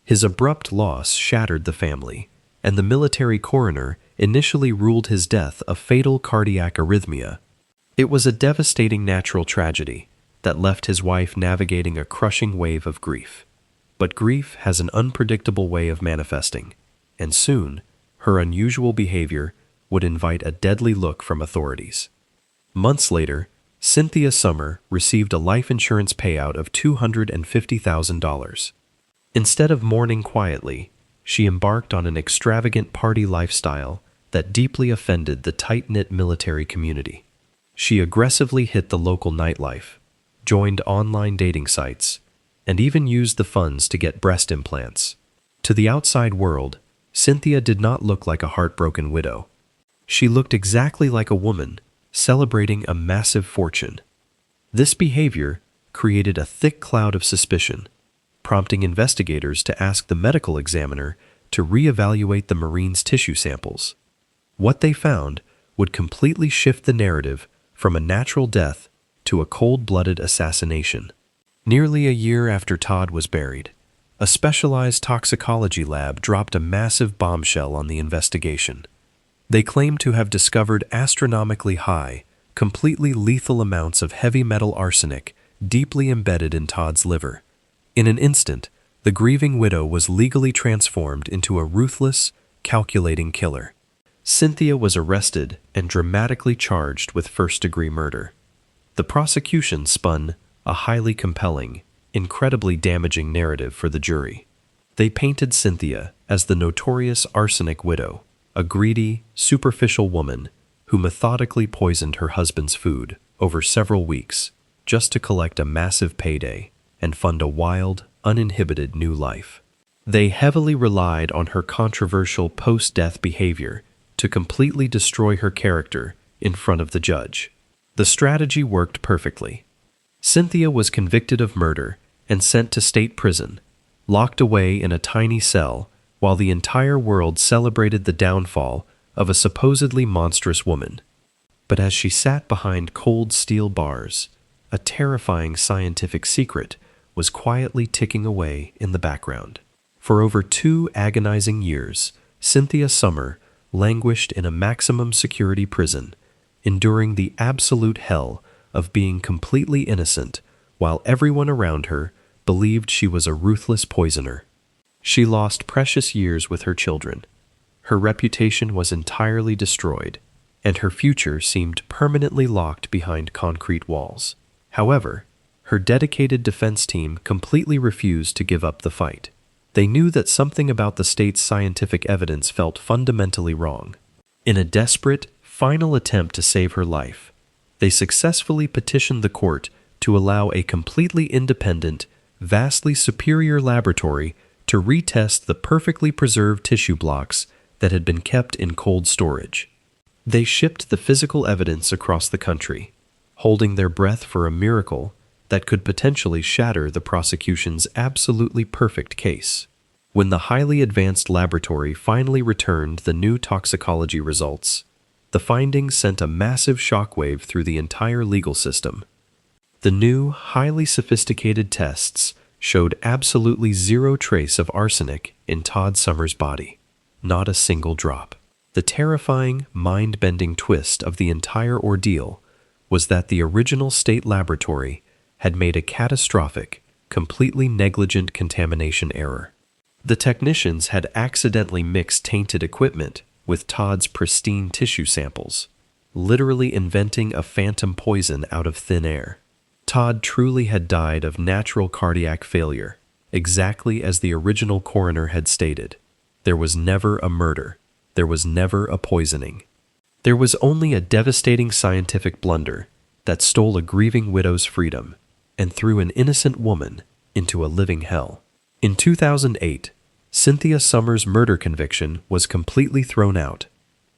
His abrupt loss shattered the family, and the military coroner initially ruled his death a fatal cardiac arrhythmia. It was a devastating natural tragedy that left his wife navigating a crushing wave of grief. But grief has an unpredictable way of manifesting, and soon, her unusual behavior would invite a deadly look from authorities. Months later, Cynthia Sommer received a life insurance payout of $250,000. Instead of mourning quietly, she embarked on an extravagant party lifestyle that deeply offended the tight-knit military community. She aggressively hit the local nightlife, joined online dating sites, and even used the funds to get breast implants. To the outside world, Cynthia did not look like a heartbroken widow. She looked exactly like a woman celebrating a massive fortune. This behavior created a thick cloud of suspicion, prompting investigators to ask the medical examiner to reevaluate the Marine's tissue samples. What they found would completely shift the narrative from a natural death to a cold-blooded assassination. Nearly a year after Todd was buried, a specialized toxicology lab dropped a massive bombshell on the investigation. They claimed to have discovered astronomically high, completely lethal amounts of heavy metal arsenic deeply embedded in Todd's liver. In an instant, the grieving widow was legally transformed into a ruthless, calculating killer. Cynthia was arrested and dramatically charged with first-degree murder. The prosecution spun a highly compelling, incredibly damaging narrative for the jury. They painted Cynthia as the notorious arsenic widow, a greedy, superficial woman who methodically poisoned her husband's food over several weeks just to collect a massive payday and fund a wild, uninhibited new life. They heavily relied on her controversial post-death behavior to completely destroy her character in front of the judge. The strategy worked perfectly. Cynthia was convicted of murder and sent to state prison, locked away in a tiny cell while the entire world celebrated the downfall of a supposedly monstrous woman. But as she sat behind cold steel bars, a terrifying scientific secret was quietly ticking away in the background. For over 2 agonizing years, Cynthia Sommer languished in a maximum security prison, enduring the absolute hell of being completely innocent while everyone around her believed she was a ruthless poisoner. She lost precious years with her children. Her reputation was entirely destroyed, and her future seemed permanently locked behind concrete walls. However, her dedicated defense team completely refused to give up the fight. They knew that something about the state's scientific evidence felt fundamentally wrong. In a desperate, final attempt to save her life, they successfully petitioned the court to allow a completely independent, vastly superior laboratory to retest the perfectly preserved tissue blocks that had been kept in cold storage. They shipped the physical evidence across the country, holding their breath for a miracle that could potentially shatter the prosecution's absolutely perfect case. When the highly advanced laboratory finally returned the new toxicology results, the findings sent a massive shockwave through the entire legal system. The new, highly sophisticated tests showed absolutely zero trace of arsenic in Todd Sommer's body. Not a single drop. The terrifying, mind-bending twist of the entire ordeal was that the original state laboratory had made a catastrophic, completely negligent contamination error. The technicians had accidentally mixed tainted equipment with Todd's pristine tissue samples, literally inventing a phantom poison out of thin air. Todd truly had died of natural cardiac failure, exactly as the original coroner had stated. There was never a murder. There was never a poisoning. There was only a devastating scientific blunder that stole a grieving widow's freedom and threw an innocent woman into a living hell. In 2008, Cynthia Sommer's murder conviction was completely thrown out.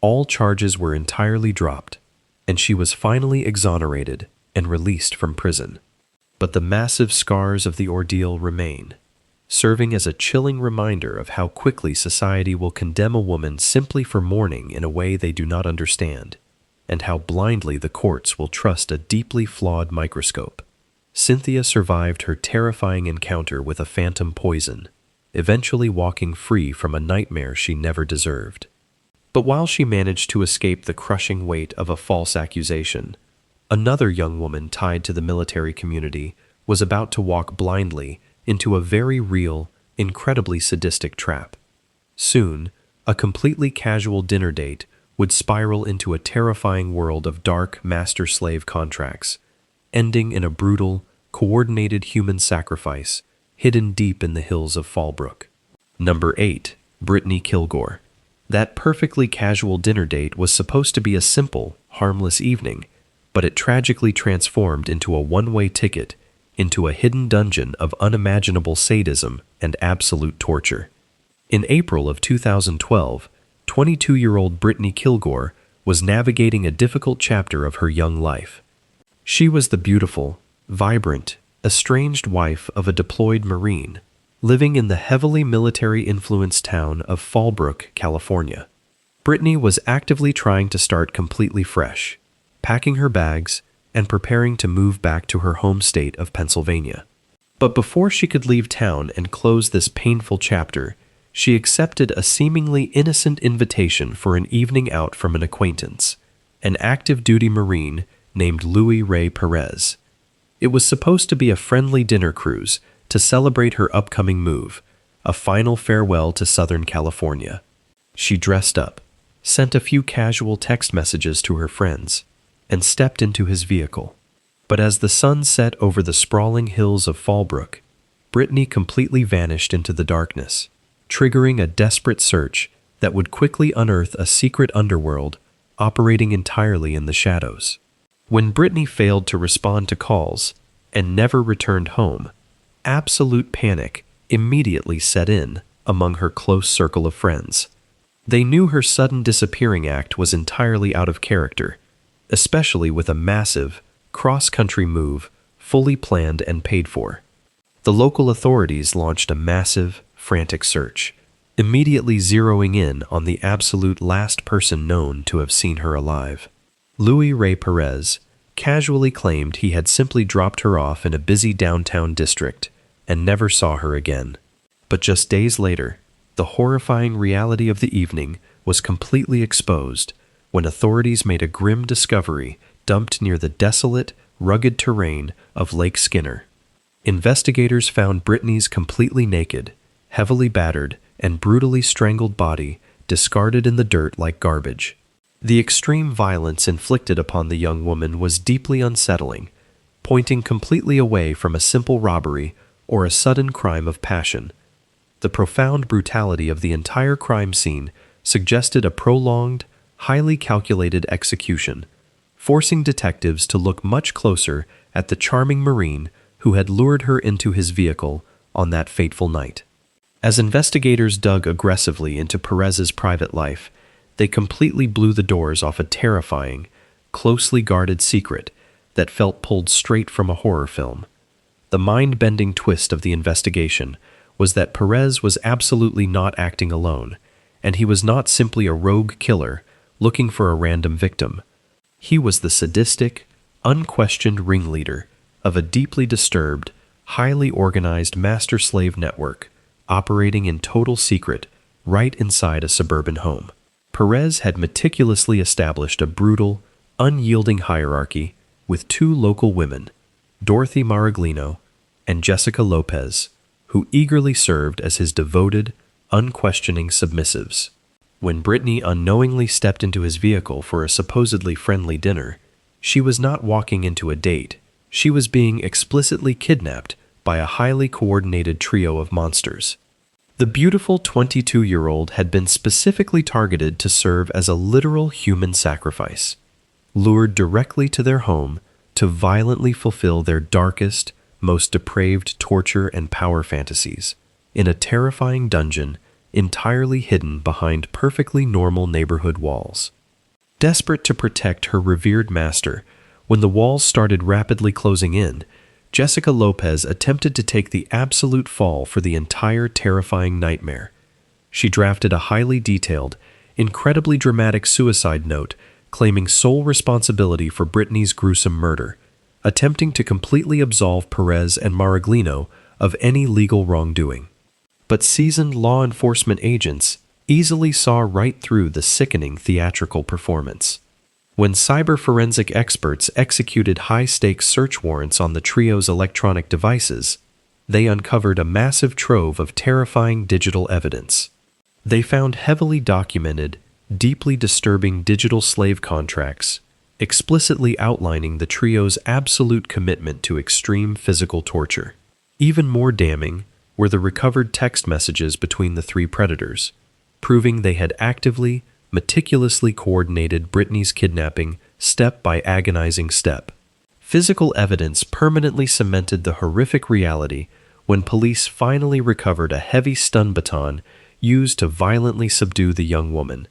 All charges were entirely dropped, and she was finally exonerated and released from prison. But the massive scars of the ordeal remain, serving as a chilling reminder of how quickly society will condemn a woman simply for mourning in a way they do not understand, and how blindly the courts will trust a deeply flawed microscope. Cynthia survived her terrifying encounter with a phantom poison, eventually walking free from a nightmare she never deserved. But while she managed to escape the crushing weight of a false accusation, another young woman tied to the military community was about to walk blindly into a very real, incredibly sadistic trap. Soon, a completely casual dinner date would spiral into a terrifying world of dark master-slave contracts, ending in a brutal, coordinated human sacrifice hidden deep in the hills of Fallbrook. Number 8. Brittany Killgore. That perfectly casual dinner date was supposed to be a simple, harmless evening, but it tragically transformed into a one-way ticket into a hidden dungeon of unimaginable sadism and absolute torture. In April of 2012, 22-year-old Brittany Killgore was navigating a difficult chapter of her young life. She was the beautiful, vibrant, estranged wife of a deployed Marine, living in the heavily military-influenced town of Fallbrook, California. Brittany was actively trying to start completely fresh, packing her bags and preparing to move back to her home state of Pennsylvania. But before she could leave town and close this painful chapter, she accepted a seemingly innocent invitation for an evening out from an acquaintance, an active-duty Marine named Louis Ray Perez. It was supposed to be a friendly dinner cruise to celebrate her upcoming move, a final farewell to Southern California. She dressed up, sent a few casual text messages to her friends, and stepped into his vehicle. But as the sun set over the sprawling hills of Fallbrook, Brittany completely vanished into the darkness, triggering a desperate search that would quickly unearth a secret underworld operating entirely in the shadows. When Brittany failed to respond to calls and never returned home, absolute panic immediately set in among her close circle of friends. They knew her sudden disappearing act was entirely out of character, especially with a massive, cross-country move fully planned and paid for. The local authorities launched a massive, frantic search, immediately zeroing in on the absolute last person known to have seen her alive. Louis Ray Perez casually claimed he had simply dropped her off in a busy downtown district and never saw her again. But just days later, the horrifying reality of the evening was completely exposed when authorities made a grim discovery dumped near the desolate, rugged terrain of Lake Skinner. Investigators found Brittany's completely naked, heavily battered, and brutally strangled body discarded in the dirt like garbage. The extreme violence inflicted upon the young woman was deeply unsettling, pointing completely away from a simple robbery or a sudden crime of passion. The profound brutality of the entire crime scene suggested a prolonged, highly calculated execution, forcing detectives to look much closer at the charming Marine who had lured her into his vehicle on that fateful night. As investigators dug aggressively into Perez's private life, they completely blew the doors off a terrifying, closely guarded secret that felt pulled straight from a horror film. The mind-bending twist of the investigation was that Perez was absolutely not acting alone, and he was not simply a rogue killer looking for a random victim. He was the sadistic, unquestioned ringleader of a deeply disturbed, highly organized master-slave network operating in total secret right inside a suburban home. Perez had meticulously established a brutal, unyielding hierarchy with two local women, Dorothy Maraglino and Jessica Lopez, who eagerly served as his devoted, unquestioning submissives. When Brittany unknowingly stepped into his vehicle for a supposedly friendly dinner, she was not walking into a date. She was being explicitly kidnapped by a highly coordinated trio of monsters. The beautiful 22-year-old had been specifically targeted to serve as a literal human sacrifice. Lured directly to their home, to violently fulfill their darkest, most depraved torture and power fantasies in a terrifying dungeon entirely hidden behind perfectly normal neighborhood walls. Desperate to protect her revered master, when the walls started rapidly closing in, Jessica Lopez attempted to take the absolute fall for the entire terrifying nightmare. She drafted a highly detailed, incredibly dramatic suicide note claiming sole responsibility for Brittany's gruesome murder, attempting to completely absolve Perez and Maraglino of any legal wrongdoing. But seasoned law enforcement agents easily saw right through the sickening theatrical performance. When cyber forensic experts executed high-stakes search warrants on the trio's electronic devices, they uncovered a massive trove of terrifying digital evidence. They found heavily documented, deeply disturbing digital slave contracts, explicitly outlining the trio's absolute commitment to extreme physical torture. Even more damning were the recovered text messages between the three predators, proving they had actively, meticulously coordinated Brittany's kidnapping step by agonizing step. Physical evidence permanently cemented the horrific reality when police finally recovered a heavy stun baton used to violently subdue the young woman,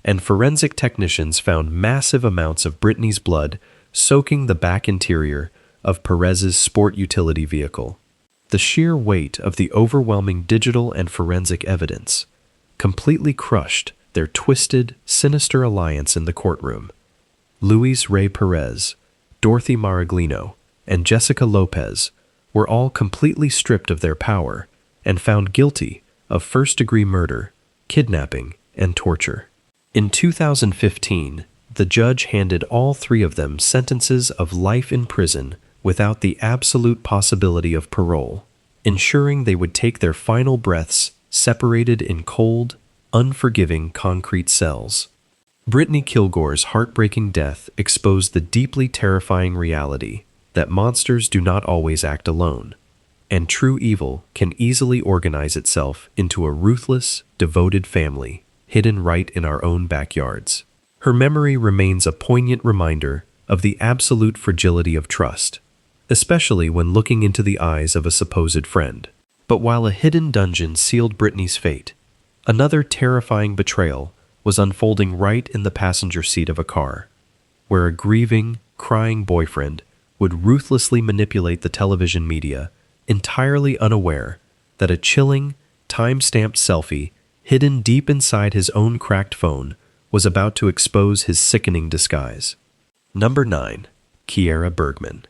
and forensic technicians found massive amounts of Brittany's blood soaking the back interior of Perez's sport utility vehicle. The sheer weight of the overwhelming digital and forensic evidence completely crushed their twisted, sinister alliance in the courtroom. Luis Ray Perez, Dorothy Maraglino, and Jessica Lopez were all completely stripped of their power and found guilty of first-degree murder, kidnapping, and torture. In 2015, the judge handed all three of them sentences of life in prison without the absolute possibility of parole, ensuring they would take their final breaths separated in cold, unforgiving concrete cells. Brittany Killgore's heartbreaking death exposed the deeply terrifying reality that monsters do not always act alone, and true evil can easily organize itself into a ruthless, devoted family hidden right in our own backyards. Her memory remains a poignant reminder of the absolute fragility of trust, especially when looking into the eyes of a supposed friend. But while a hidden dungeon sealed Brittany's fate, another terrifying betrayal was unfolding right in the passenger seat of a car, where a grieving, crying boyfriend would ruthlessly manipulate the television media, entirely unaware that a chilling, time-stamped selfie hidden deep inside his own cracked phone was about to expose his sickening disguise. Number 9. Kiera Bergman.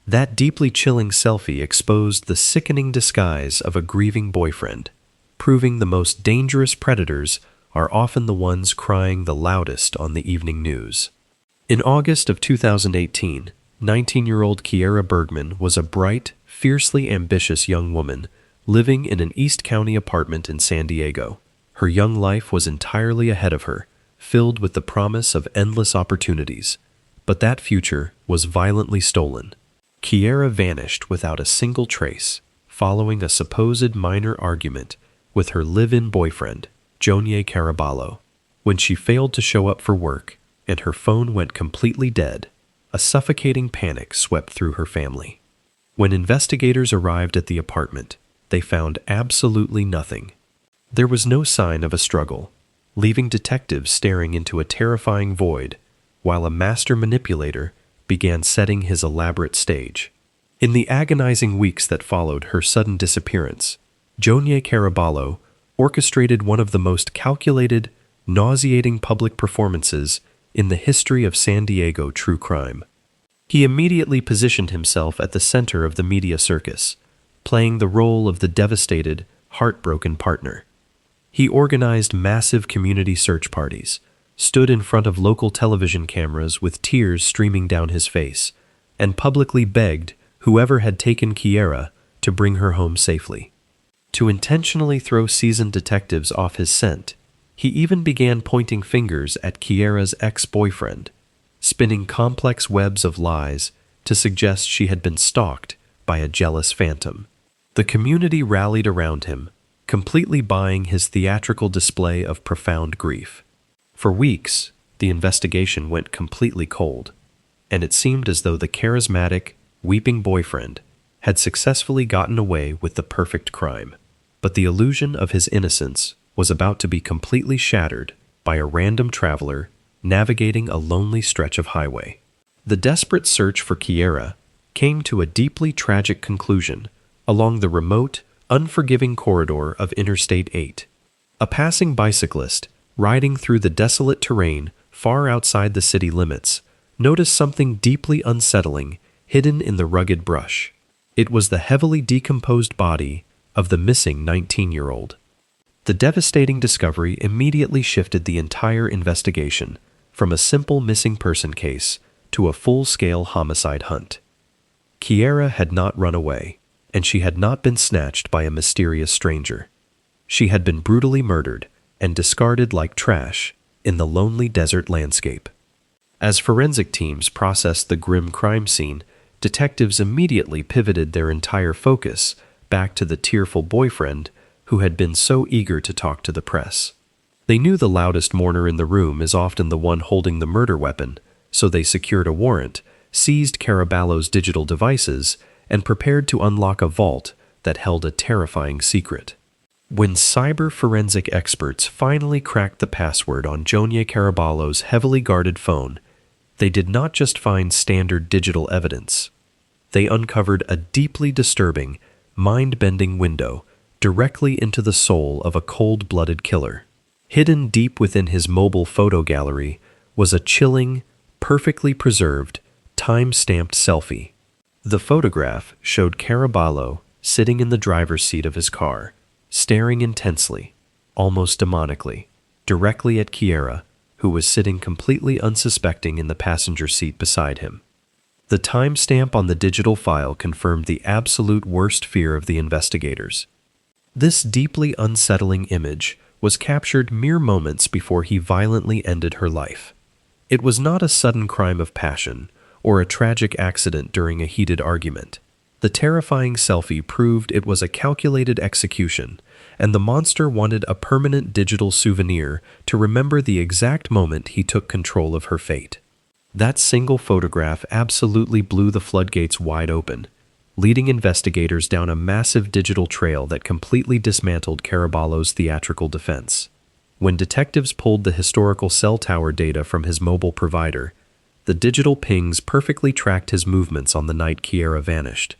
That deeply chilling selfie exposed the sickening disguise of a grieving boyfriend, proving the most dangerous predators are often the ones crying the loudest on the evening news. In August of 2018, 19-year-old Kiera Bergman was a bright, fiercely ambitious young woman living in an East County apartment in San Diego. Her young life was entirely ahead of her, filled with the promise of endless opportunities, but that future was violently stolen. Kiera vanished without a single trace, following a supposed minor argument with her live-in boyfriend, Jonier Caraballo. When she failed to show up for work and her phone went completely dead, a suffocating panic swept through her family. When investigators arrived at the apartment, they found absolutely nothing. There was no sign of a struggle, leaving detectives staring into a terrifying void, while a master manipulator began setting his elaborate stage. In the agonizing weeks that followed her sudden disappearance, Jonier Caraballo orchestrated one of the most calculated, nauseating public performances in the history of San Diego true crime. He immediately positioned himself at the center of the media circus, playing the role of the devastated, heartbroken partner. He organized massive community search parties, stood in front of local television cameras with tears streaming down his face, and publicly begged whoever had taken Kiera to bring her home safely. To intentionally throw seasoned detectives off his scent, he even began pointing fingers at Kiera's ex-boyfriend, spinning complex webs of lies to suggest she had been stalked by a jealous phantom. The community rallied around him, completely buying his theatrical display of profound grief. For weeks, the investigation went completely cold. and it seemed as though the charismatic, weeping boyfriend had successfully gotten away with the perfect crime. But the illusion of his innocence was about to be completely shattered by a random traveler navigating a lonely stretch of highway. The desperate search for Kiera came to a deeply tragic conclusion along the remote, unforgiving corridor of Interstate 8. A passing bicyclist, riding through the desolate terrain far outside the city limits, noticed something deeply unsettling hidden in the rugged brush. It was the heavily decomposed body of the missing 19-year-old. The devastating discovery immediately shifted the entire investigation from a simple missing person case to a full-scale homicide hunt. Kiera had not run away, and she had not been snatched by a mysterious stranger. She had been brutally murdered and discarded like trash in the lonely desert landscape. As forensic teams processed the grim crime scene, detectives immediately pivoted their entire focus back to the tearful boyfriend who had been so eager to talk to the press. They knew the loudest mourner in the room is often the one holding the murder weapon, so they secured a warrant, seized Caraballo's digital devices, and prepared to unlock a vault that held a terrifying secret. When cyber forensic experts finally cracked the password on Jonia Caraballo's heavily guarded phone, they did not just find standard digital evidence. They uncovered a deeply disturbing, mind-bending window directly into the soul of a cold-blooded killer. Hidden deep within his mobile photo gallery was a chilling, perfectly preserved, time-stamped selfie. The photograph showed Caraballo sitting in the driver's seat of his car, staring intensely, almost demonically, directly at Kiera, who was sitting completely unsuspecting in the passenger seat beside him. The timestamp on the digital file confirmed the absolute worst fear of the investigators. This deeply unsettling image was captured mere moments before he violently ended her life. It was not a sudden crime of passion or a tragic accident during a heated argument. The terrifying selfie proved it was a calculated execution, and the monster wanted a permanent digital souvenir to remember the exact moment he took control of her fate. That single photograph absolutely blew the floodgates wide open, leading investigators down a massive digital trail that completely dismantled Caraballo's theatrical defense. When detectives pulled the historical cell tower data from his mobile provider, the digital pings perfectly tracked his movements on the night Kiera vanished.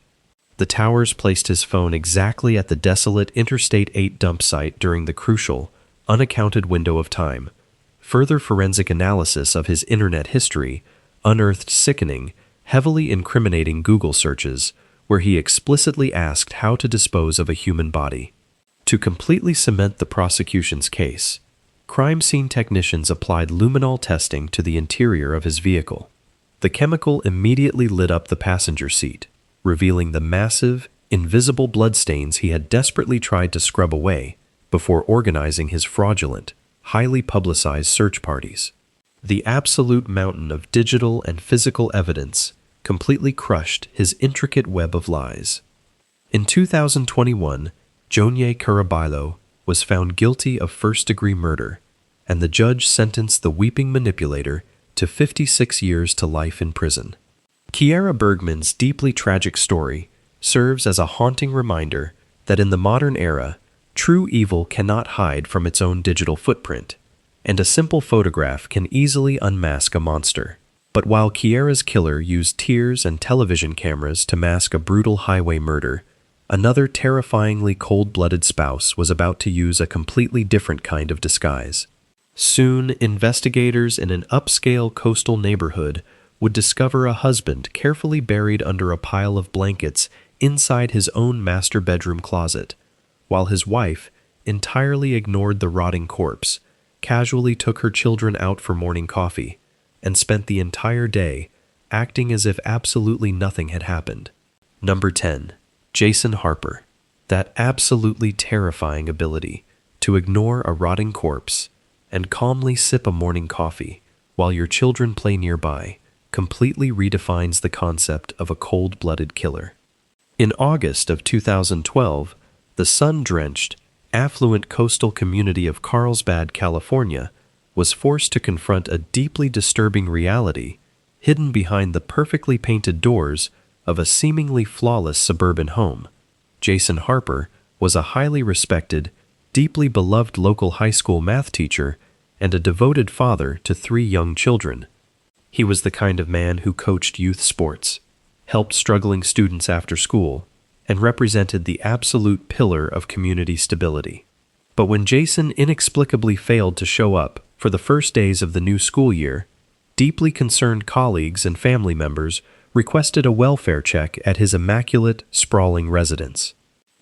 The towers placed his phone exactly at the desolate Interstate 8 dump site during the crucial, unaccounted window of time. Further forensic analysis of his internet history unearthed sickening, heavily incriminating Google searches where he explicitly asked how to dispose of a human body. To completely cement the prosecution's case, crime scene technicians applied luminol testing to the interior of his vehicle. The chemical immediately lit up the passenger seat, revealing the massive, invisible bloodstains he had desperately tried to scrub away before organizing his fraudulent, highly publicized search parties. The absolute mountain of digital and physical evidence completely crushed his intricate web of lies. In 2021, Jonia Caraballo was found guilty of first-degree murder, and the judge sentenced the weeping manipulator to 56 years to life in prison. Kiera Bergman's deeply tragic story serves as a haunting reminder that in the modern era, true evil cannot hide from its own digital footprint, and a simple photograph can easily unmask a monster. But while Kiera's killer used tears and television cameras to mask a brutal highway murder, another terrifyingly cold-blooded spouse was about to use a completely different kind of disguise. Soon, investigators in an upscale coastal neighborhood would discover a husband carefully buried under a pile of blankets inside his own master bedroom closet, while his wife entirely ignored the rotting corpse, casually took her children out for morning coffee, and spent the entire day acting as if absolutely nothing had happened. Number 10. Jason Harper. That absolutely terrifying ability to ignore a rotting corpse and calmly sip a morning coffee while your children play nearby completely redefines the concept of a cold-blooded killer. In August of 2012, the sun-drenched, affluent coastal community of Carlsbad, California, was forced to confront a deeply disturbing reality hidden behind the perfectly painted doors of a seemingly flawless suburban home. Jason Harper was a highly respected, deeply beloved local high school math teacher and a devoted father to 3 young children. He was the kind of man who coached youth sports, helped struggling students after school, and represented the absolute pillar of community stability. But when Jason inexplicably failed to show up for the first days of the new school year, deeply concerned colleagues and family members requested a welfare check at his immaculate, sprawling residence.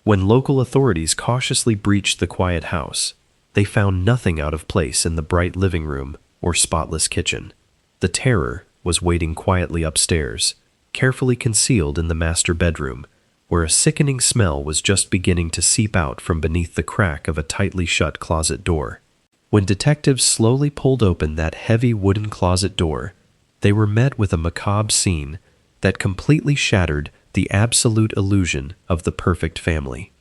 When local authorities cautiously breached the quiet house, they found nothing out of place in the bright living room or spotless kitchen. The terror was waiting quietly upstairs, carefully concealed in the master bedroom, where a sickening smell was just beginning to seep out from beneath the crack of a tightly shut closet door. When detectives slowly pulled open that heavy wooden closet door, they were met with a macabre scene that completely shattered the absolute illusion of the perfect family.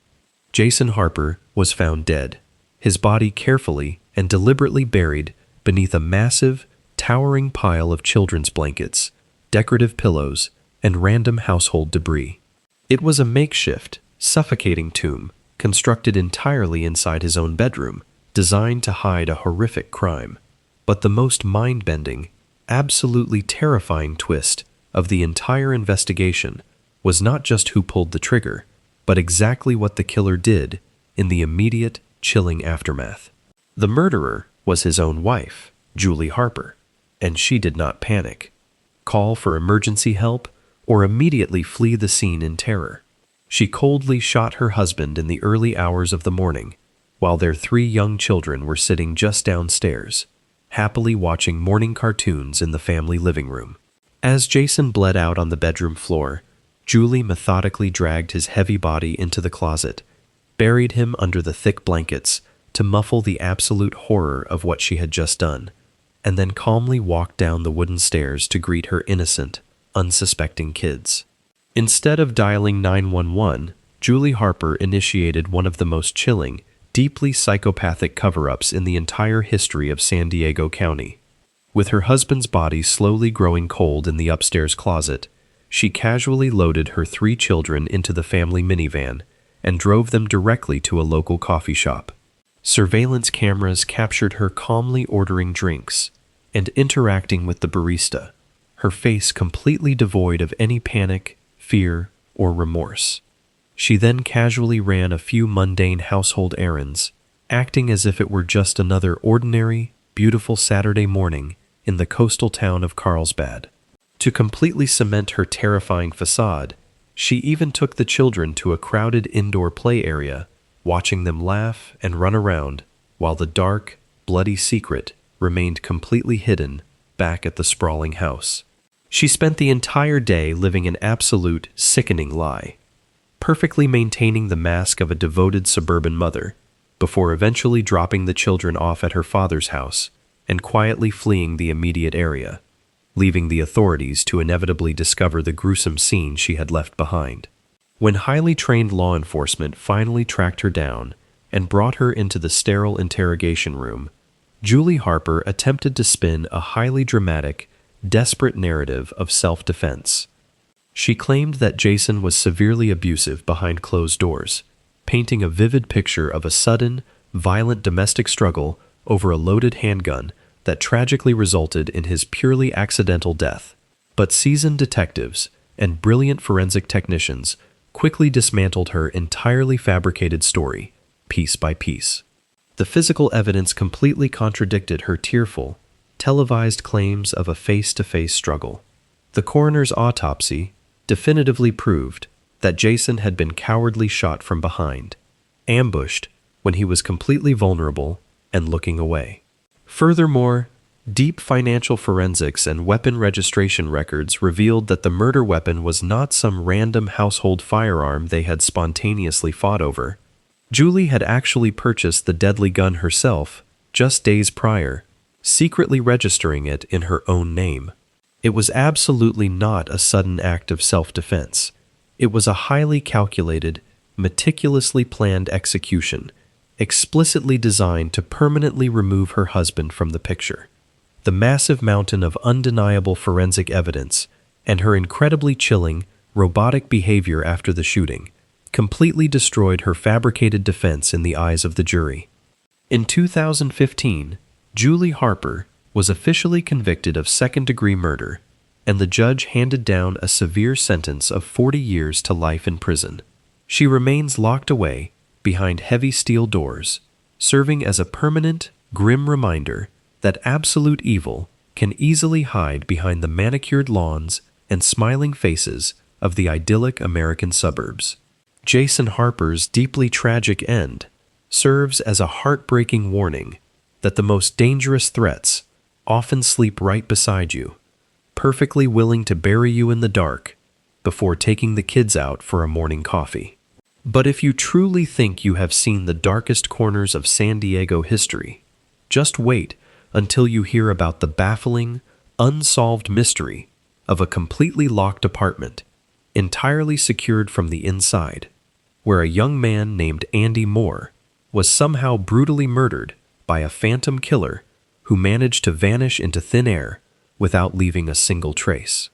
Jason Harper was found dead, his body carefully and deliberately buried beneath a massive, towering pile of children's blankets, decorative pillows, and random household debris. It was a makeshift, suffocating tomb constructed entirely inside his own bedroom, designed to hide a horrific crime. But the most mind-bending, absolutely terrifying twist of the entire investigation was not just who pulled the trigger, but exactly what the killer did in the immediate, chilling aftermath. The murderer was his own wife, Julie Harper, and she did not panic, call for emergency help, or immediately flee the scene in terror. She coldly shot her husband in the early hours of the morning, while their 3 young children were sitting just downstairs, happily watching morning cartoons in the family living room. As Jason bled out on the bedroom floor, Julie methodically dragged his heavy body into the closet, buried him under the thick blankets to muffle the absolute horror of what she had just done, and then calmly walked down the wooden stairs to greet her innocent, unsuspecting kids. Instead of dialing 911, Julie Harper initiated one of the most chilling, deeply psychopathic cover-ups in the entire history of San Diego County. With her husband's body slowly growing cold in the upstairs closet, she casually loaded her 3 children into the family minivan and drove them directly to a local coffee shop. Surveillance cameras captured her calmly ordering drinks and interacting with the barista, her face completely devoid of any panic, fear, or remorse. She then casually ran a few mundane household errands, acting as if it were just another ordinary, beautiful Saturday morning in the coastal town of Carlsbad. To completely cement her terrifying facade, she even took the children to a crowded indoor play area, watching them laugh and run around, while the dark, bloody secret remained completely hidden back at the sprawling house. She spent the entire day living an absolute, sickening lie, perfectly maintaining the mask of a devoted suburban mother, before eventually dropping the children off at her father's house and quietly fleeing the immediate area, leaving the authorities to inevitably discover the gruesome scene she had left behind. When highly trained law enforcement finally tracked her down and brought her into the sterile interrogation room, Julie Harper attempted to spin a highly dramatic, desperate narrative of self-defense. She claimed that Jason was severely abusive behind closed doors, painting a vivid picture of a sudden, violent domestic struggle over a loaded handgun that tragically resulted in his purely accidental death. But seasoned detectives and brilliant forensic technicians quickly dismantled her entirely fabricated story, piece by piece. The physical evidence completely contradicted her tearful, televised claims of a face-to-face struggle. The coroner's autopsy definitively proved that Jason had been cowardly shot from behind, ambushed when he was completely vulnerable and looking away. Furthermore, deep financial forensics and weapon registration records revealed that the murder weapon was not some random household firearm they had spontaneously fought over. Julie had actually purchased the deadly gun herself just days prior, secretly registering it in her own name. It was absolutely not a sudden act of self-defense. It was a highly calculated, meticulously planned execution, explicitly designed to permanently remove her husband from the picture. the massive mountain of undeniable forensic evidence, and her incredibly chilling, robotic behavior after the shooting completely destroyed her fabricated defense in the eyes of the jury. In 2015, Julie Harper was officially convicted of second-degree murder, and the judge handed down a severe sentence of 40 years to life in prison. She remains locked away behind heavy steel doors, serving as a permanent, grim reminder that absolute evil can easily hide behind the manicured lawns and smiling faces of the idyllic American suburbs. Jason Harper's deeply tragic end serves as a heartbreaking warning that the most dangerous threats often sleep right beside you, perfectly willing to bury you in the dark before taking the kids out for a morning coffee. But if you truly think you have seen the darkest corners of San Diego history, just wait until you hear about the baffling, unsolved mystery of a completely locked apartment, entirely secured from the inside, where a young man named Andy Moore was somehow brutally murdered by a phantom killer who managed to vanish into thin air without leaving a single trace.